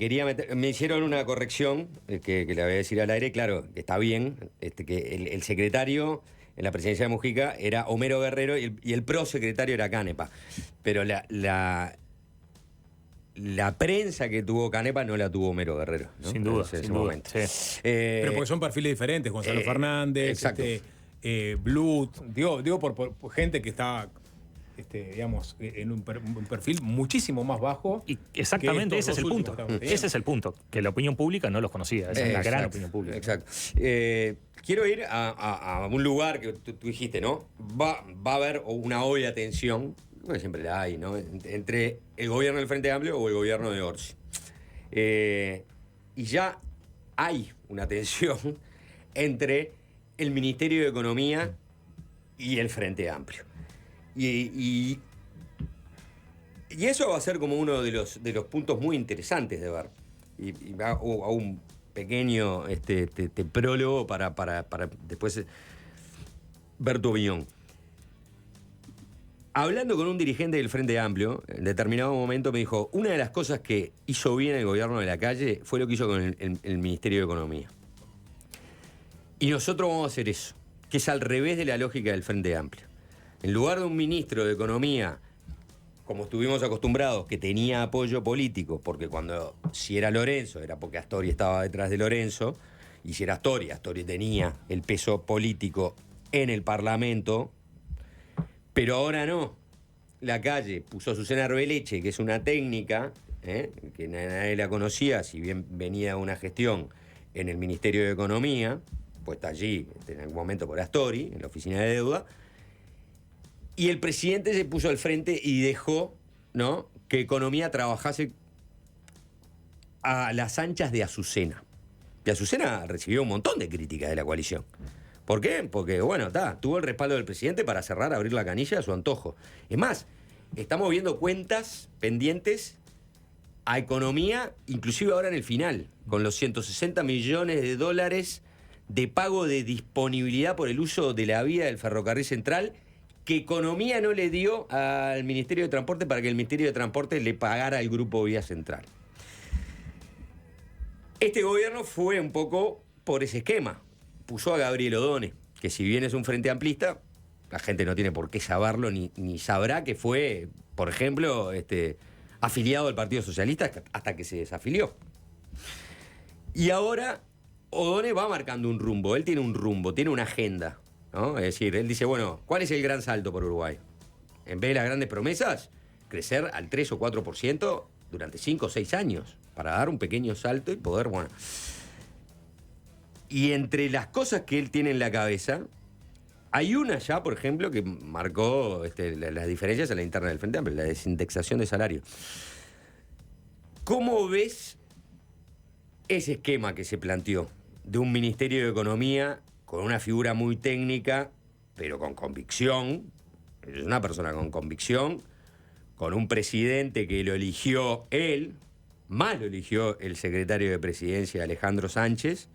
hicieron una corrección que le voy a decir al aire. Claro, está bien, que el secretario en la presidencia de Mujica era Homero Guerrero y el prosecretario era Canepa. Pero la prensa que tuvo Canepa no la tuvo Homero Guerrero, ¿no? Sin duda, En ese sin duda, momento. sí. Pero porque son perfiles diferentes, Gonzalo Fernández, exacto. Blut, digo por gente que está, digamos, en un perfil muchísimo más bajo. Y exactamente, que ese es el punto. Ese es el punto, que la opinión pública no los conocía. Esa es la gran opinión pública. Exacto. Quiero ir a un lugar que tú dijiste, ¿no? Va a haber una obvia tensión, porque siempre la hay, ¿no? Entre el gobierno del Frente Amplio o el gobierno de Orsi. Y ya hay una tensión entre el Ministerio de Economía y el Frente Amplio. Y eso va a ser como uno de los puntos muy interesantes de ver. Y hago un pequeño prólogo para después ver tu opinión. Hablando con un dirigente del Frente Amplio, en determinado momento me dijo, una de las cosas que hizo bien el gobierno de la calle fue lo que hizo con el Ministerio de Economía. Y nosotros vamos a hacer eso, que es al revés de la lógica del Frente Amplio. En lugar de un ministro de Economía, como estuvimos acostumbrados, que tenía apoyo político, porque si era Lorenzo, era porque Astori estaba detrás de Lorenzo, y si era Astori tenía el peso político en el Parlamento, pero ahora no. La calle puso a Susana Arbeleche, que es una técnica, que nadie la conocía, si bien venía de una gestión en el Ministerio de Economía, puesta allí en algún momento por Astori, en la oficina de deuda, y el presidente se puso al frente y dejó, ¿no?, que Economía trabajase a las anchas de Azucena. Y Azucena recibió un montón de críticas de la coalición. ¿Por qué? Porque, bueno, tuvo el respaldo del presidente para cerrar, abrir la canilla a su antojo. Es más, estamos viendo cuentas pendientes a Economía, inclusive ahora en el final, con los 160 millones de dólares de pago de disponibilidad por el uso de la vía del ferrocarril central, que Economía no le dio al Ministerio de Transporte para que el Ministerio de Transporte le pagara al Grupo Vía Central. Este gobierno fue un poco por ese esquema. Puso a Gabriel Odone, que si bien es un frente amplista, la gente no tiene por qué saberlo ni sabrá que fue, por ejemplo, afiliado al Partido Socialista hasta que se desafilió. Y ahora Odone va marcando un rumbo, él tiene un rumbo, tiene una agenda, ¿no? Es decir, él dice, bueno, ¿cuál es el gran salto por Uruguay? En vez de las grandes promesas, crecer al 3 o 4% durante 5 o 6 años, para dar un pequeño salto y poder, bueno... Y entre las cosas que él tiene en la cabeza, hay una ya, por ejemplo, que marcó las diferencias en la interna del Frente Amplio, la desindexación de salario. ¿Cómo ves ese esquema que se planteó de un Ministerio de Economía con una figura muy técnica, pero con convicción? Es una persona con convicción, con un presidente que lo eligió él, más lo eligió el secretario de Presidencia, Alejandro Sánchez,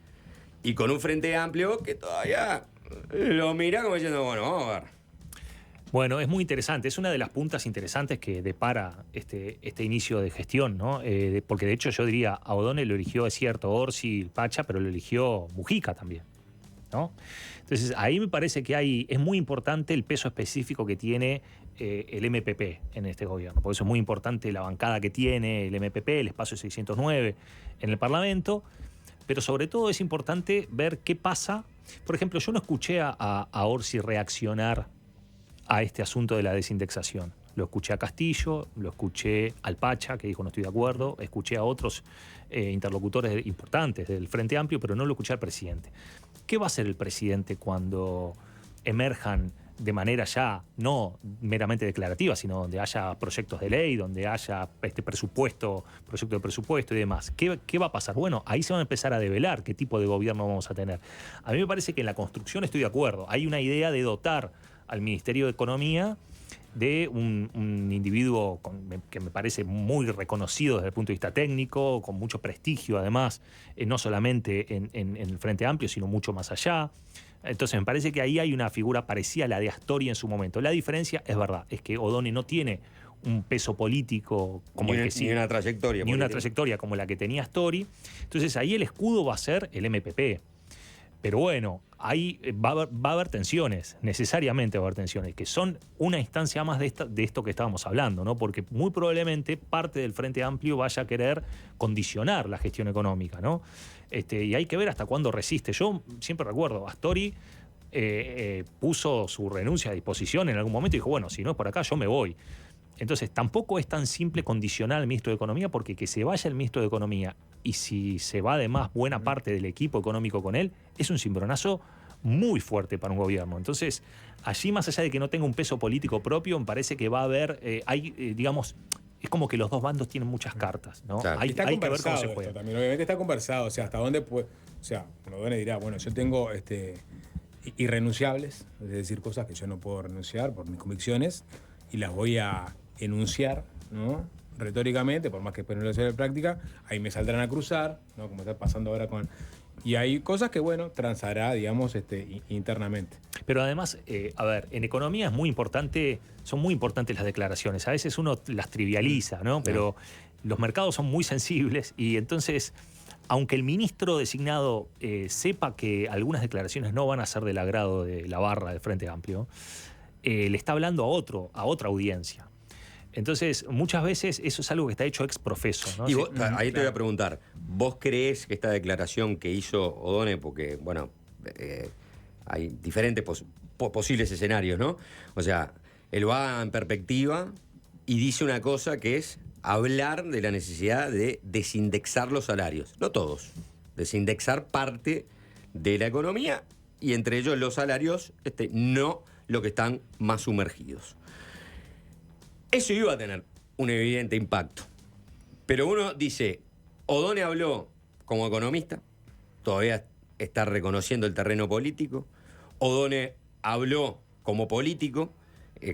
y con un Frente Amplio que todavía lo mira como diciendo, bueno, vamos a ver. Bueno, es muy interesante, es una de las puntas interesantes que depara este inicio de gestión, ¿no? Porque de hecho yo diría, a Odone lo eligió, es cierto, Orsi, Pacha, pero lo eligió Mujica también, ¿no? Entonces ahí me parece que es muy importante el peso específico que tiene el MPP en este gobierno. Por eso es muy importante la bancada que tiene el MPP, el espacio 609 en el Parlamento, pero sobre todo es importante ver qué pasa. Por ejemplo, yo no escuché a Orsi reaccionar a este asunto de la desindexación. Lo escuché a Castillo, lo escuché al Pacha, que dijo no estoy de acuerdo, escuché a otros interlocutores importantes del Frente Amplio, pero no lo escuché al presidente. ¿Qué va a hacer el presidente cuando emerjan de manera ya no meramente declarativa, sino donde haya proyectos de ley, donde haya proyecto de presupuesto y demás? ¿Qué va a pasar? Bueno, ahí se van a empezar a develar qué tipo de gobierno vamos a tener. A mí me parece que en la construcción estoy de acuerdo. Hay una idea de dotar al Ministerio de Economía de un individuo que me parece muy reconocido desde el punto de vista técnico, con mucho prestigio además, no solamente en el Frente Amplio, sino mucho más allá. Entonces me parece que ahí hay una figura parecida a la de Astori en su momento. La diferencia, es verdad, es que Odone no tiene un peso político como el que sí. Ni una trayectoria. Ni una trayectoria como la que tenía Astori. Entonces ahí el escudo va a ser el MPP. Pero bueno, ahí va a haber tensiones, necesariamente va a haber tensiones, que son una instancia más de esto que estábamos hablando, ¿no? Porque muy probablemente parte del Frente Amplio vaya a querer condicionar la gestión económica, ¿no? Y hay que ver hasta cuándo resiste. Yo siempre recuerdo, Astori puso su renuncia a disposición en algún momento y dijo, bueno, si no es por acá, yo me voy. Entonces, tampoco es tan simple condicionar al ministro de Economía, porque que se vaya el ministro de Economía y si se va además buena parte del equipo económico con él, es un cimbronazo muy fuerte para un gobierno. Entonces, allí, más allá de que no tenga un peso político propio, me parece que va a haber, digamos, es como que los dos bandos tienen muchas cartas, ¿no? Claro. Está Hay que ver cómo conversado se esto juega. también, obviamente está conversado, o sea, hasta dónde puede, o sea, Odone dirá, bueno, yo tengo irrenunciables, es decir, cosas que yo no puedo renunciar por mis convicciones y las voy a enunciar, ¿no? Retóricamente, por más que después no lo sea en práctica, ahí me saldrán a cruzar, ¿no? Como está pasando ahora con... Y hay cosas que, bueno, transará, digamos, internamente. Pero además, a ver, en economía es muy importante, son muy importantes las declaraciones. A veces uno las trivializa, ¿no? Pero los mercados son muy sensibles y entonces, aunque el ministro designado sepa que algunas declaraciones no van a ser del agrado de la barra del Frente Amplio, le está hablando a otra audiencia. Entonces, muchas veces eso es algo que está hecho ex profeso, ¿no? Y vos, ahí te voy a preguntar, ¿vos creés que esta declaración que hizo Odone, porque, bueno, hay diferentes posibles escenarios, ¿no? O sea, él va en perspectiva y dice una cosa que es hablar de la necesidad de desindexar los salarios, no todos, desindexar parte de la economía y entre ellos los salarios, no lo que están más sumergidos. Eso iba a tener un evidente impacto. Pero uno dice, Odone habló como economista, todavía está reconociendo el terreno político. Odone habló como político,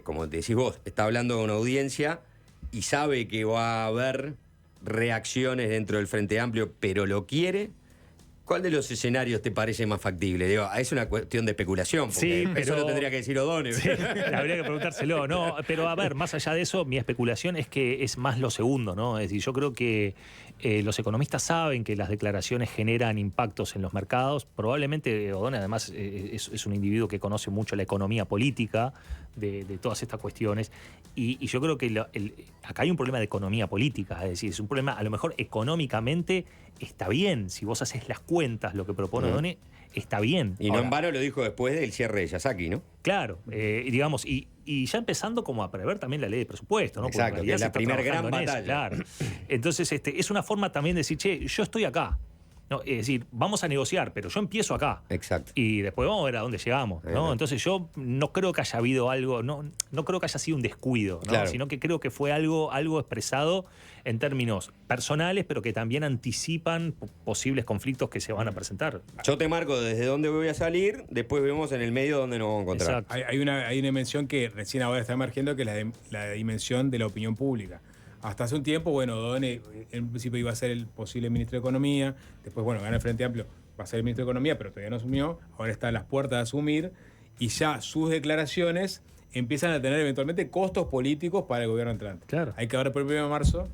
como decís vos, está hablando con una audiencia y sabe que va a haber reacciones dentro del Frente Amplio, pero lo quiere. ¿Cuál de los escenarios te parece más factible? Digo, es una cuestión de especulación, porque Sí, pero eso lo tendría que decir Odone. Sí, habría que preguntárselo, ¿no? Pero a ver, más allá de eso, mi especulación es que es más lo segundo, ¿no? Es decir, yo creo que los economistas saben que las declaraciones generan impactos en los mercados. Probablemente Odone, además, es un individuo que conoce mucho la economía política de todas estas cuestiones. Y yo creo que acá hay un problema de economía política, es decir, es un problema, a lo mejor económicamente está bien, si vos haces las cuentas, lo que propone Odone está bien. Y no en vano lo dijo después del cierre de Yasaki, ¿no? Claro, digamos, y ya empezando como a prever también la ley de presupuesto, ¿no? Exacto, que es la primera gran batalla. Claro. Entonces, es una forma también de decir, che, yo estoy acá. No, es decir, vamos a negociar, pero yo empiezo acá. Exacto. Y después vamos a ver a dónde llegamos, ¿no? Entonces yo no creo que haya habido algo, no creo que haya sido un descuido, ¿no? Claro. Sino que creo que fue algo expresado en términos personales, pero que también anticipan posibles conflictos que se van a presentar. Yo te marco desde dónde voy a salir, después vemos en el medio dónde nos vamos a encontrar. Exacto. Hay una dimensión que recién ahora está emergiendo, que es la dimensión de la opinión pública. Hasta hace un tiempo, bueno, Odone en principio iba a ser el posible ministro de Economía, después, bueno, gana el Frente Amplio, va a ser el ministro de Economía, pero todavía no asumió, ahora está a las puertas de asumir, y ya sus declaraciones empiezan a tener eventualmente costos políticos para el gobierno entrante. Claro. Hay que ver por el 1 de marzo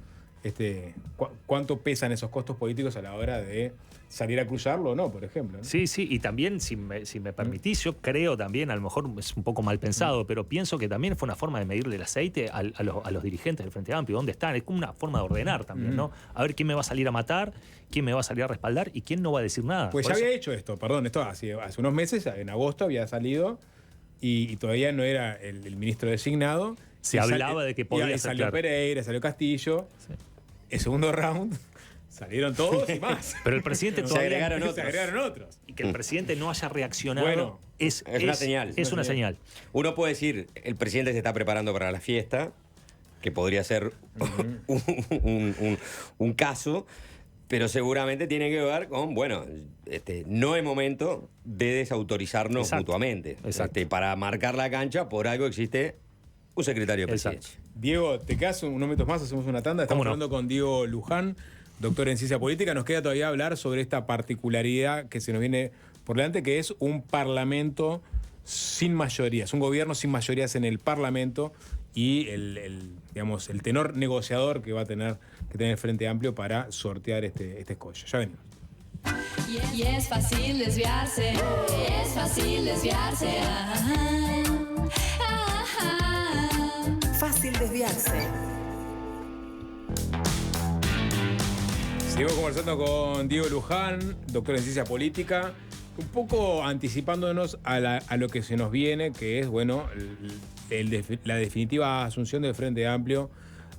cuánto pesan esos costos políticos a la hora de salir a cruzarlo o no, por ejemplo, ¿no? Sí, y también, si me permitís, yo creo también, a lo mejor es un poco mal pensado, pero pienso que también fue una forma de medirle el aceite a los dirigentes del Frente Amplio, dónde están, es como una forma de ordenar también, ¿no? A ver quién me va a salir a matar, quién me va a salir a respaldar y quién no va a decir nada. Pues Por ya eso- había hecho esto, perdón, esto hace unos meses, en agosto había salido y todavía no era el ministro designado. Se Y hablaba de que podía y ser, salió claro. Pereira, salió Castillo. Sí. El segundo round salieron todos y más. Pero el presidente Se todavía... agregaron Se otros. agregaron otros. Y que el presidente no haya reaccionado Bueno, es una señal. Es una señal. Uno puede decir, el presidente se está preparando para la fiesta, que podría ser un caso, pero seguramente tiene que ver con, bueno, no es momento de desautorizarnos Exacto. mutuamente. Exacto. Para marcar la cancha, por algo existe un secretario de Exacto. presidencia. Diego, te quedas unos minutos más, hacemos una tanda. Estamos ¿Cómo no? hablando con Diego Luján, doctor en ciencia política. Nos queda todavía hablar sobre esta particularidad que se nos viene por delante, que es un parlamento sin mayorías, un gobierno sin mayorías en el parlamento y digamos, el tenor negociador que va a tener que tener el Frente Amplio para sortear este escollo. Ya venimos. Y es fácil desviarse. Es fácil desviarse. Fácil desviarse. Seguimos conversando con Diego Luján, doctor en ciencia política, un poco anticipándonos a lo que se nos viene, que es, bueno, la definitiva asunción del Frente Amplio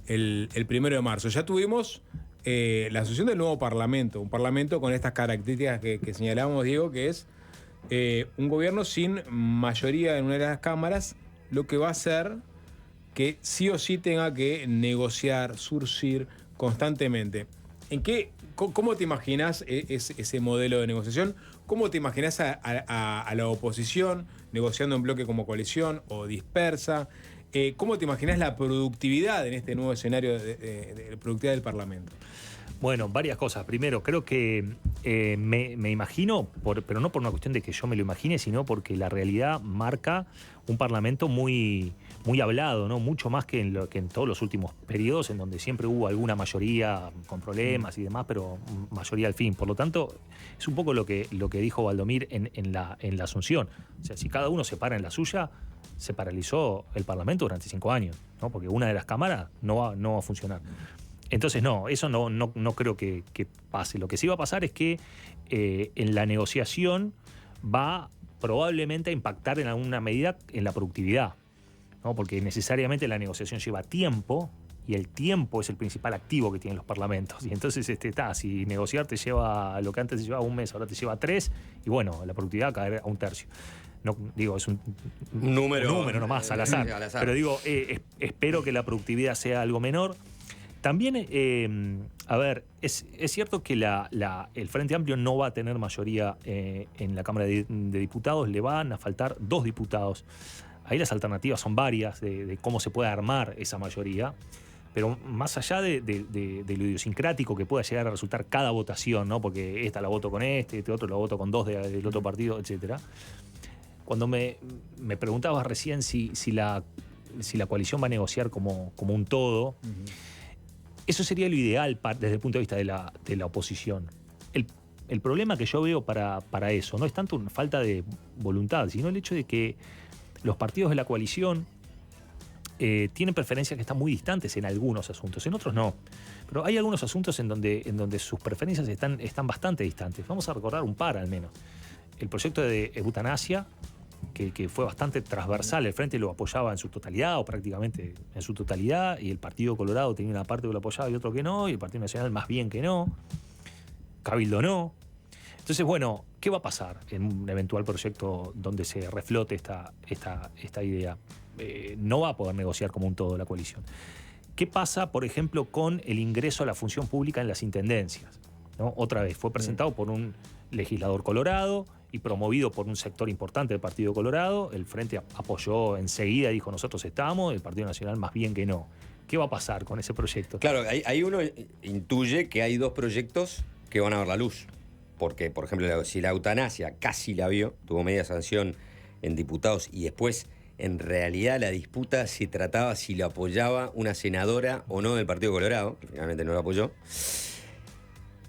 el 1 de marzo. Ya tuvimos la asunción del nuevo Parlamento, un Parlamento con estas características que señalábamos, Diego, que es un gobierno sin mayoría en una de las cámaras, lo que va a hacer que sí o sí tenga que negociar, surcir constantemente. ¿Cómo te imaginas ese modelo de negociación? ¿Cómo te imaginas a la oposición negociando en bloque como coalición o dispersa? ¿Cómo te imaginas la productividad en este nuevo escenario de productividad del Parlamento? Bueno, varias cosas. Primero, creo que me imagino, pero no por una cuestión de que yo me lo imagine, sino porque la realidad marca un Parlamento muy hablado, ¿no? Mucho más que en todos los últimos periodos, en donde siempre hubo alguna mayoría con problemas y demás, pero mayoría al fin. Por lo tanto, es un poco lo que dijo Valdomir en la asunción. O sea, si cada uno se para en la suya, se paralizó el Parlamento durante 5 años, ¿no? Porque una de las cámaras no va a funcionar. Entonces, no, eso no creo que pase. Lo que sí va a pasar es que en la negociación va probablemente a impactar en alguna medida en la productividad, ¿no? Porque necesariamente la negociación lleva tiempo y el tiempo es el principal activo que tienen los parlamentos. Y entonces, si negociar te lleva lo que antes te llevaba 1 mes, ahora te lleva 3, y bueno, la productividad va a caer a 1/3. No, digo, es un número nomás al azar. Pero digo, espero que la productividad sea algo menor. También, a ver, es cierto que el Frente Amplio no va a tener mayoría en la Cámara de Diputados, le van a faltar 2 diputados. Ahí las alternativas son varias de cómo se puede armar esa mayoría, pero más allá de lo idiosincrático que pueda llegar a resultar cada votación, ¿no? Porque esta la voto con este otro la voto con 2 del otro partido, etcétera. Cuando me preguntabas recién si la coalición va a negociar como un todo, eso sería lo ideal desde el punto de vista de la oposición. El problema que yo veo para eso no es tanto una falta de voluntad, sino el hecho de que los partidos de la coalición tienen preferencias que están muy distantes en algunos asuntos, en otros no. Pero hay algunos asuntos en donde sus preferencias están bastante distantes. Vamos a recordar un par al menos. El proyecto de eutanasia, que fue bastante transversal, el Frente lo apoyaba en su totalidad o prácticamente en su totalidad, y el Partido Colorado tenía una parte que lo apoyaba y otro que no, y el Partido Nacional más bien que no, Cabildo no. Entonces, bueno, ¿qué va a pasar en un eventual proyecto donde se reflote esta idea? No va a poder negociar como un todo la coalición. ¿Qué pasa, por ejemplo, con el ingreso a la función pública en las intendencias? ¿No? Otra vez, fue presentado por un legislador colorado y promovido por un sector importante del Partido Colorado. El Frente apoyó enseguida, dijo nosotros estamos, el Partido Nacional más bien que no. ¿Qué va a pasar con ese proyecto? Claro, ahí uno intuye que hay 2 proyectos que van a ver la luz. Porque, por ejemplo, si la eutanasia casi la vio, tuvo media sanción en diputados y después, en realidad, la disputa se trataba si la apoyaba una senadora o no del Partido Colorado, que finalmente no la apoyó.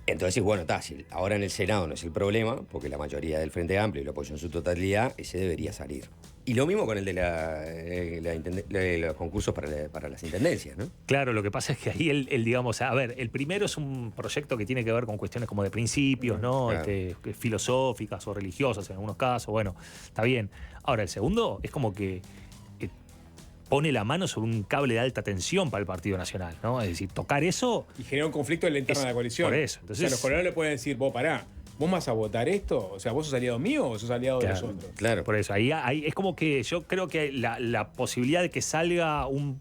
Entonces, bueno, ahora en el Senado no es el problema, porque la mayoría del Frente Amplio lo apoyó en su totalidad, ese debería salir. Y lo mismo con el de los concursos para las intendencias, ¿no? Claro, lo que pasa es que ahí digamos, a ver, el primero es un proyecto que tiene que ver con cuestiones como de principios, ¿no? Claro. Filosóficas o religiosas en algunos casos, bueno, está bien. Ahora, el segundo es como que pone la mano sobre un cable de alta tensión para el Partido Nacional, ¿no? Es decir, tocar eso... Y genera un conflicto en la interna de la coalición. Por eso. Entonces, o sea, los colorados le pueden decir, vos pará, ¿vos vas a votar esto? O sea, ¿vos sos aliado mío o sos aliado de nosotros? Claro. Por eso, ahí es como que yo creo que la posibilidad de que salga un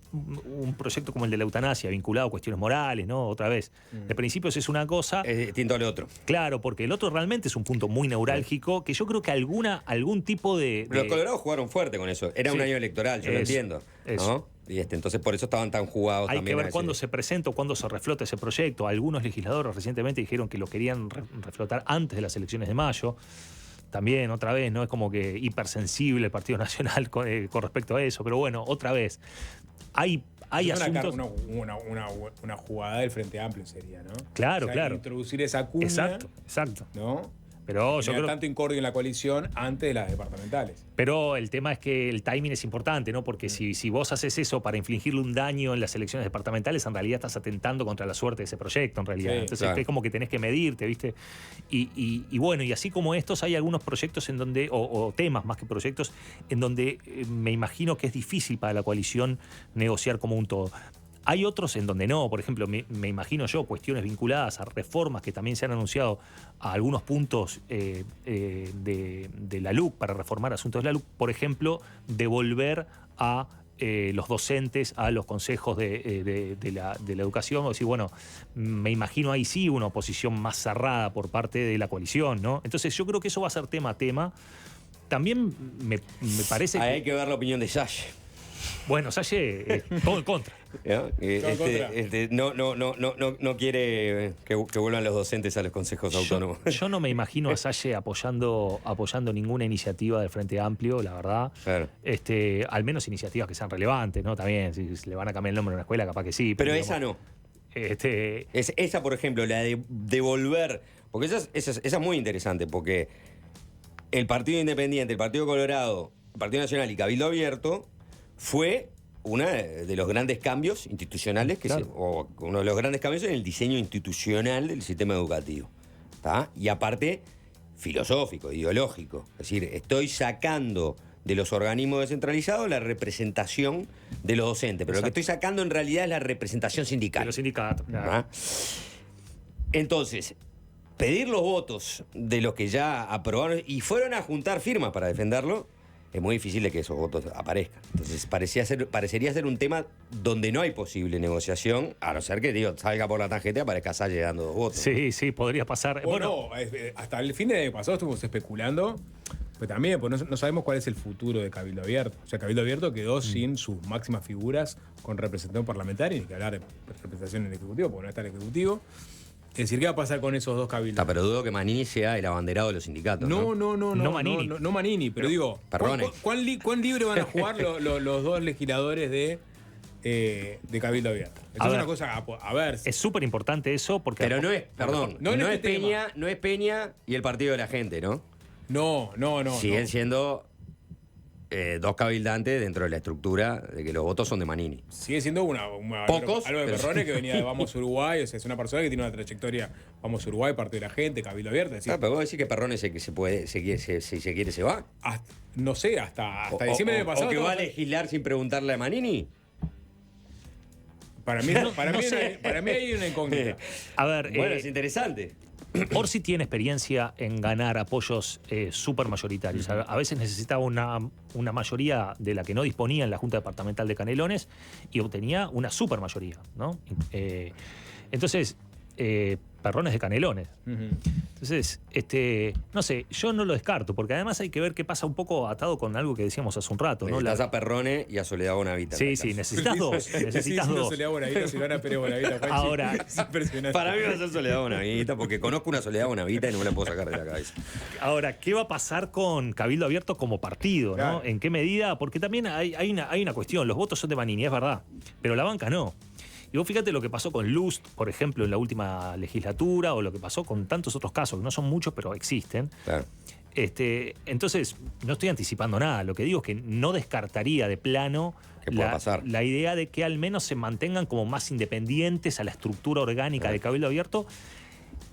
proyecto como el de la eutanasia, vinculado a cuestiones morales, ¿no? Otra vez, de principios es una cosa... Distinto al otro. Claro, porque el otro realmente es un punto muy neurálgico, que yo creo que algún tipo de... Los colorados jugaron fuerte con eso. Era un año electoral, yo lo entiendo. Eso. ¿No? Y entonces por eso estaban tan jugados Hay también. que ver cuándo se presenta o cuándo se reflota ese proyecto. Algunos legisladores recientemente dijeron que lo querían reflotar antes de las elecciones de mayo. También, otra vez, ¿no? Es como que hipersensible el Partido Nacional con respecto a eso. Pero bueno, otra vez, hay asuntos... Una jugada del Frente Amplio sería, ¿no? Claro, o sea, claro. Introducir esa cuña. Exacto. ¿No? Pero yo Tenía creo, tanto incordio en la coalición antes de las departamentales. pero el tema es que el timing es importante, ¿no? Porque si vos haces eso para infligirle un daño en las elecciones departamentales, en realidad estás atentando contra la suerte de ese proyecto, en realidad. Sí, Entonces claro. es como que tenés que medirte, ¿viste? Y bueno, y así como estos, hay algunos proyectos en donde, o temas más que proyectos, en donde me imagino que es difícil para la coalición negociar como un todo. Hay otros en donde no, por ejemplo, me imagino yo, cuestiones vinculadas a reformas que también se han anunciado a algunos puntos de la LUC, para reformar asuntos de la LUC, por ejemplo, devolver a los docentes a los consejos de la educación, o decir, bueno, me imagino ahí sí una oposición más cerrada por parte de la coalición, ¿no? Entonces yo creo que eso va a ser tema a tema. También me parece Ahí que... hay que ver la opinión de Salle. Bueno, Salle, todo en contra. ¿No? contra. No quiere que vuelvan los docentes a los consejos autónomos. Yo no me imagino a Salle apoyando ninguna iniciativa del Frente Amplio, la verdad. Claro. Al menos iniciativas que sean relevantes, ¿no? También, si le van a cambiar el nombre a una escuela, capaz que sí. Pero digamos, esa no. este, Esa, por ejemplo, la de devolver. Porque esa es muy interesante, porque el Partido Independiente, el Partido Colorado, el Partido Nacional y Cabildo Abierto fue uno de los grandes cambios institucionales, o uno de los grandes cambios en el diseño institucional del sistema educativo. ¿Tá? Y aparte, filosófico, ideológico. Es decir, estoy sacando de los organismos descentralizados la representación de los docentes, pero lo que estoy sacando en realidad es la representación de sindical. los sindicatos. Claro. ¿Ah? Entonces, pedir los votos de los que ya aprobaron y fueron a juntar firmas para defenderlo, es muy difícil de que esos votos aparezcan. Entonces, parecería ser un tema donde no hay posible negociación, a no ser que salga por la tangente y aparezca Salle dando 2 votos. Sí, podría pasar. Bueno, hasta el fin de año pasado estuvimos especulando, pero también pues no sabemos cuál es el futuro de Cabildo Abierto. O sea, Cabildo Abierto quedó sin sus máximas figuras con representación parlamentaria, ni que hablar de representación en el Ejecutivo, porque no está el Ejecutivo. Es decir, ¿qué va a pasar con esos dos cabildos? Pero dudo que Manini sea el abanderado de los sindicatos. No Manini. No Manini, pero digo, Perrone. ¿cuán libre van a jugar los dos legisladores de Cabildo Abierto? Eso es una cosa a ver. Es súper importante eso porque... Pero no es, perdón, No en este tema. No es Peña y el Partido de la Gente, ¿no? No. Siguen siendo dos cabildantes dentro de la estructura de que los votos son de Manini. Sigue siendo Pocos, algo de pero Perrone sí. que venía de Vamos Uruguay, o sea, es una persona que tiene una trayectoria Vamos Uruguay, Partido de la Gente, Cabildo Abierto. Es decir, Pero vos decís que Perrone si se quiere se va. no sé, hasta diciembre del pasado. ¿O que va a legislar sin preguntarle a Manini? Para mí hay una incógnita. A ver, Bueno, es interesante. Orsi tiene experiencia en ganar apoyos súper mayoritarios. A veces necesitaba una mayoría de la que no disponía en la Junta Departamental de Canelones y obtenía una súper mayoría, ¿no? Entonces, Perrone es de Canelones. Entonces, no sé, yo no lo descarto, porque además hay que ver qué pasa un poco atado con algo que decíamos hace un rato, ¿no? Necesitas a Perrone y a Soledad Bonavita. Sí, necesitas dos. Necesitas dos. Soledad Bonavita, Silvana Pérez Bonavita. Juanchi. Ahora, es impresionante. Para mí va a ser Soledad Bonavita, porque conozco una Soledad Bonavita y no me la puedo sacar de la cabeza. Ahora, ¿qué va a pasar con Cabildo Abierto como partido? ¿No? Claro. ¿En qué medida? Porque también hay una cuestión. Los votos son de Manini, es verdad, pero la banca no. Y vos fíjate lo que pasó con Lust, por ejemplo, en la última legislatura, o lo que pasó con tantos otros casos, que no son muchos, pero existen. Claro. Entonces, no estoy anticipando nada. Lo que digo es que no descartaría de plano ¿Qué puede pasar? la idea de que al menos se mantengan como más independientes a la estructura orgánica de Cabildo Abierto,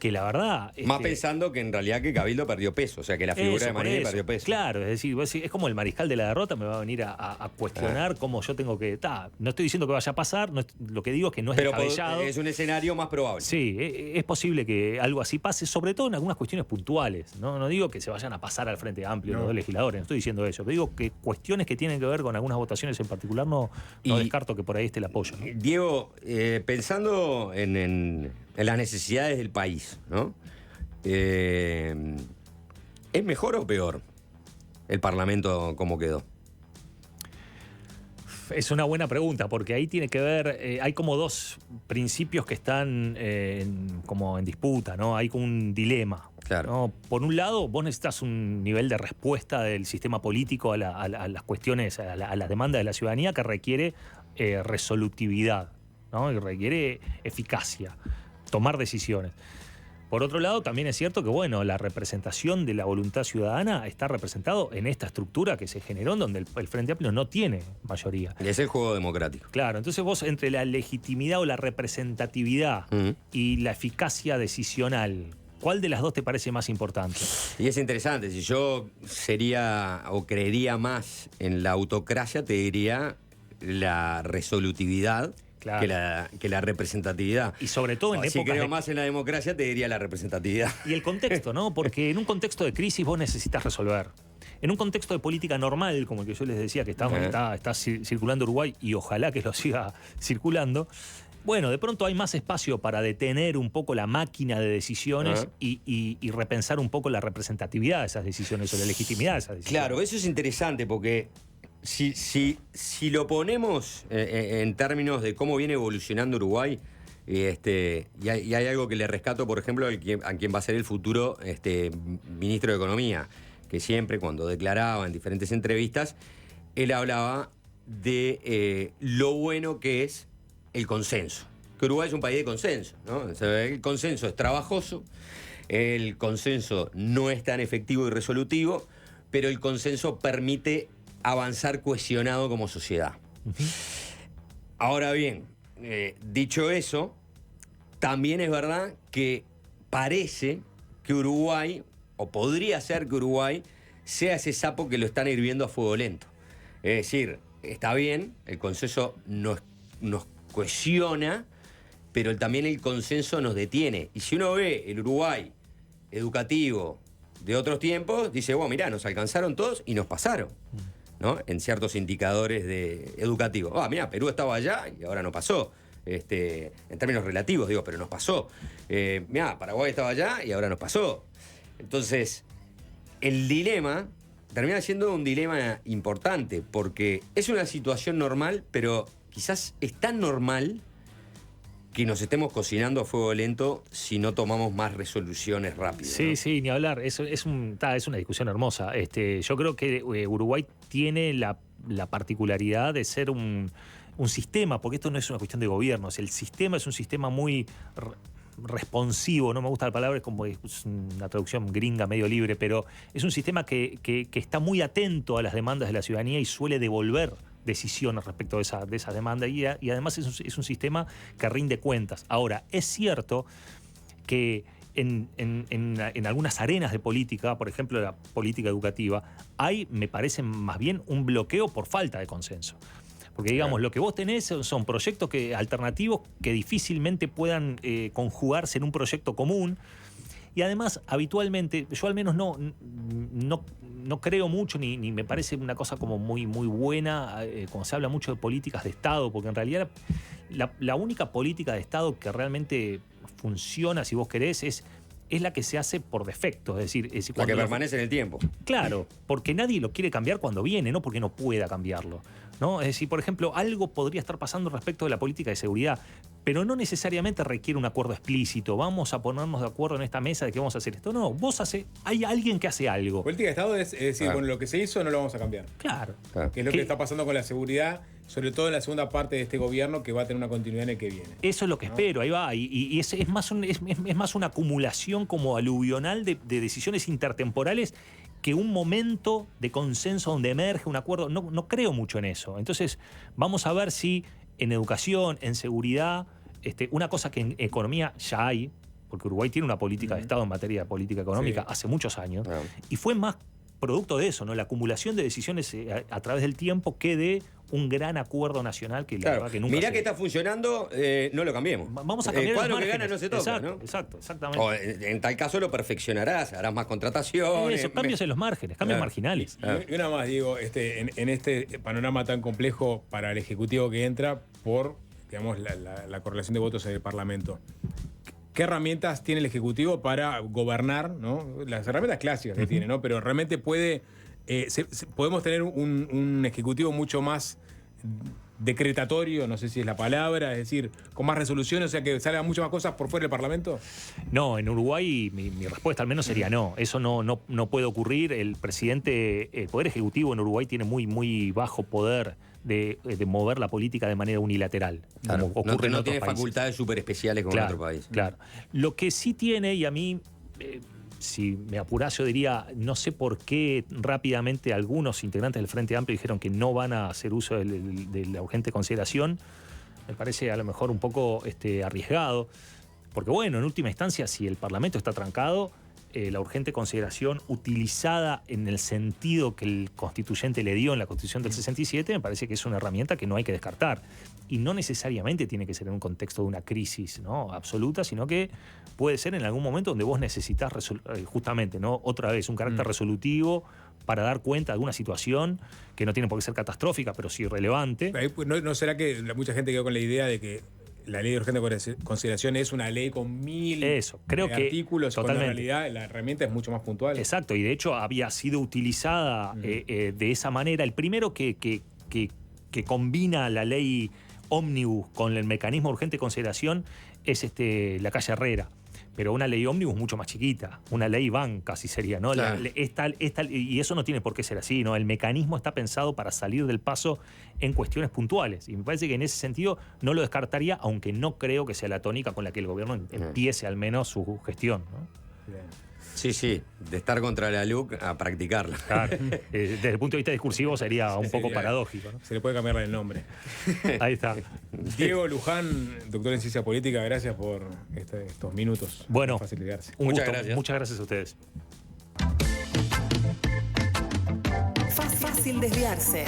que la verdad... Más pensando que en realidad que Cabildo perdió peso, o sea que la figura de Manini perdió peso. Claro, es decir, vos decís, es como el mariscal de la derrota, me va a venir a cuestionar cómo yo tengo que... No estoy diciendo que vaya a pasar, lo que digo es que no es Pero descabellado. es un escenario más probable. Sí, es posible que algo así pase, sobre todo en algunas cuestiones puntuales. No digo que se vayan a pasar al Frente Amplio los dos legisladores, no estoy diciendo eso. Pero digo que cuestiones que tienen que ver con algunas votaciones en particular no descarto que por ahí esté el apoyo, ¿no? Diego, pensando en las necesidades del país, ¿no? ¿Es mejor o peor el Parlamento como quedó? Es una buena pregunta, porque ahí tiene que ver, hay como dos principios que están como en disputa, ¿no? Hay como un dilema. Claro. ¿No? Por un lado, vos necesitas un nivel de respuesta del sistema político a las cuestiones, a la demanda de la ciudadanía que requiere resolutividad, ¿no? Y requiere eficacia, tomar decisiones. Por otro lado, también es cierto que, bueno, la representación de la voluntad ciudadana está representado en esta estructura que se generó, en donde el Frente Amplio no tiene mayoría. Y es el juego democrático. Claro, entonces vos entre la legitimidad o la representatividad y la eficacia decisional, ¿cuál de las dos te parece más importante? Y es interesante, si yo sería o creería más en la autocracia, te diría la resolutividad. Claro. que la representatividad. Y sobre todo en Si épocas creo más en la democracia, te diría la representatividad. Y el contexto, ¿no? Porque en un contexto de crisis vos necesitas resolver. En un contexto de política normal, como el que yo les decía, que está circulando Uruguay, y ojalá que lo siga circulando, bueno, de pronto hay más espacio para detener un poco la máquina de decisiones y repensar un poco la representatividad de esas decisiones o la legitimidad de esas decisiones. Claro, eso es interesante porque si lo ponemos en términos de cómo viene evolucionando Uruguay, y hay algo que le rescato, por ejemplo, a quien va a ser el futuro ministro de Economía, que siempre cuando declaraba en diferentes entrevistas, él hablaba de lo bueno que es el consenso. Que Uruguay es un país de consenso, ¿no? O sea, el consenso es trabajoso, el consenso no es tan efectivo y resolutivo, pero el consenso permite avanzar cohesionado como sociedad. Ahora bien, dicho eso, también es verdad que parece que Uruguay, o podría ser que Uruguay, sea ese sapo que lo están hirviendo a fuego lento. Es decir, está bien, el consenso nos cohesiona, pero también el consenso nos detiene. Y si uno ve el Uruguay educativo de otros tiempos, dice, bueno, mirá, nos alcanzaron todos y nos pasaron, ¿no? En ciertos indicadores educativos. Mirá, Perú estaba allá y ahora no pasó. En términos relativos, digo, pero nos pasó. Mirá, Paraguay estaba allá y ahora nos pasó. Entonces, el dilema termina siendo un dilema importante, porque es una situación normal, pero quizás es tan normal que nos estemos cocinando a fuego lento si no tomamos más resoluciones rápidas. Sí, ¿no? sí, ni hablar. Es una discusión hermosa. Yo creo que Uruguay tiene la particularidad de ser un sistema, porque esto no es una cuestión de gobiernos. El sistema es un sistema muy responsivo, no me gusta la palabra, es como es una traducción gringa medio libre, pero es un sistema que está muy atento a las demandas de la ciudadanía y suele devolver decisiones respecto de esas demandas y además es un sistema que rinde cuentas. Ahora, es cierto que en algunas arenas de política, por ejemplo la política educativa, hay, me parece más bien, un bloqueo por falta de consenso. Porque, digamos, lo que vos tenés son proyectos alternativos que difícilmente puedan conjugarse en un proyecto común. Y además, habitualmente, yo al menos no creo mucho, ni me parece una cosa como muy buena cuando se habla mucho de políticas de Estado, porque en realidad la única política de Estado que realmente funciona, si vos querés, es la que se hace por defecto. Es decir, la que permanece en el tiempo. Claro, porque nadie lo quiere cambiar cuando viene, no porque no pueda cambiarlo, ¿no? Es decir, por ejemplo, algo podría estar pasando respecto de la política de seguridad, pero no necesariamente requiere un acuerdo explícito. Vamos a ponernos de acuerdo en esta mesa de que vamos a hacer esto. No, hay alguien que hace algo. Política de Estado es decir, bueno, lo que se hizo no lo vamos a cambiar. Claro. Que es lo que está pasando con la seguridad, sobre todo en la segunda parte de este gobierno, que va a tener una continuidad en el que viene. Eso es lo que espero, ahí va. Y es más una acumulación como aluvional de decisiones intertemporales que un momento de consenso donde emerge un acuerdo. No creo mucho en eso. Entonces, vamos a ver si en educación, en seguridad, una cosa que en economía ya hay, porque Uruguay tiene una política de Estado en materia de política económica hace muchos años, y fue más producto de eso, ¿no? La acumulación de decisiones a través del tiempo que de un gran acuerdo nacional que la verdad que nunca mirá que está funcionando, no lo cambiemos. Vamos a cambiar el cuadro los que márgenes. gana no se toca, Exacto, ¿no? exactamente. O en tal caso lo perfeccionarás, harás más contrataciones. Eso, cambios en los márgenes, cambios marginales. Y una más, digo, en este panorama tan complejo para el Ejecutivo que entra por, digamos, la correlación de votos en el Parlamento. ¿Qué herramientas tiene el Ejecutivo para gobernar, ¿no? Las herramientas clásicas que tiene, ¿no? Pero realmente podemos tener un Ejecutivo mucho más decretatorio, no sé si es la palabra, es decir, con más resoluciones, o sea, que salgan muchas más cosas por fuera del Parlamento. No, en Uruguay mi respuesta al menos sería no. Eso no puede ocurrir. El Poder Ejecutivo en Uruguay tiene muy bajo poder de mover la política de manera unilateral. Claro, Como ocurre en no otros tiene países. facultades súper especiales como en otro país. Claro. Lo que sí tiene, y a mí, si me apurás, yo diría, no sé por qué rápidamente algunos integrantes del Frente Amplio dijeron que no van a hacer uso de la urgente consideración. Me parece a lo mejor un poco arriesgado. Porque bueno, en última instancia, si el Parlamento está trancado, la urgente consideración utilizada en el sentido que el constituyente le dio en la Constitución del 67, me parece que es una herramienta que no hay que descartar. Y no necesariamente tiene que ser en un contexto de una crisis, ¿no?, absoluta, sino que puede ser en algún momento donde vos necesitas justamente, ¿no?, otra vez un carácter resolutivo para dar cuenta de alguna situación que no tiene por qué ser catastrófica, pero sí relevante. ¿No será que mucha gente quedó con la idea de que la ley de urgente consideración es una ley con 1000 artículos, totalmente. cuando en realidad la herramienta es mucho más puntual? Exacto, y de hecho había sido utilizada de esa manera. El primero que combina la ley ómnibus con el mecanismo de urgente consideración es la calle Herrera. Pero una ley ómnibus mucho más chiquita, una ley van casi sería, ¿no? Claro. Y eso no tiene por qué ser así, ¿no? El mecanismo está pensado para salir del paso en cuestiones puntuales. Y me parece que en ese sentido no lo descartaría, aunque no creo que sea la tónica con la que el gobierno empiece al menos su gestión, ¿no? Bien. Sí, de estar contra la LUC a practicarla. Claro. Desde el punto de vista discursivo sería un poco paradójico, ¿no? Se le puede cambiar el nombre. Ahí está. Diego Luján, doctor en Ciencia Política, gracias por estos minutos. Bueno, para facilitarse. Muchas gracias. Muchas gracias a ustedes. Fácil desviarse.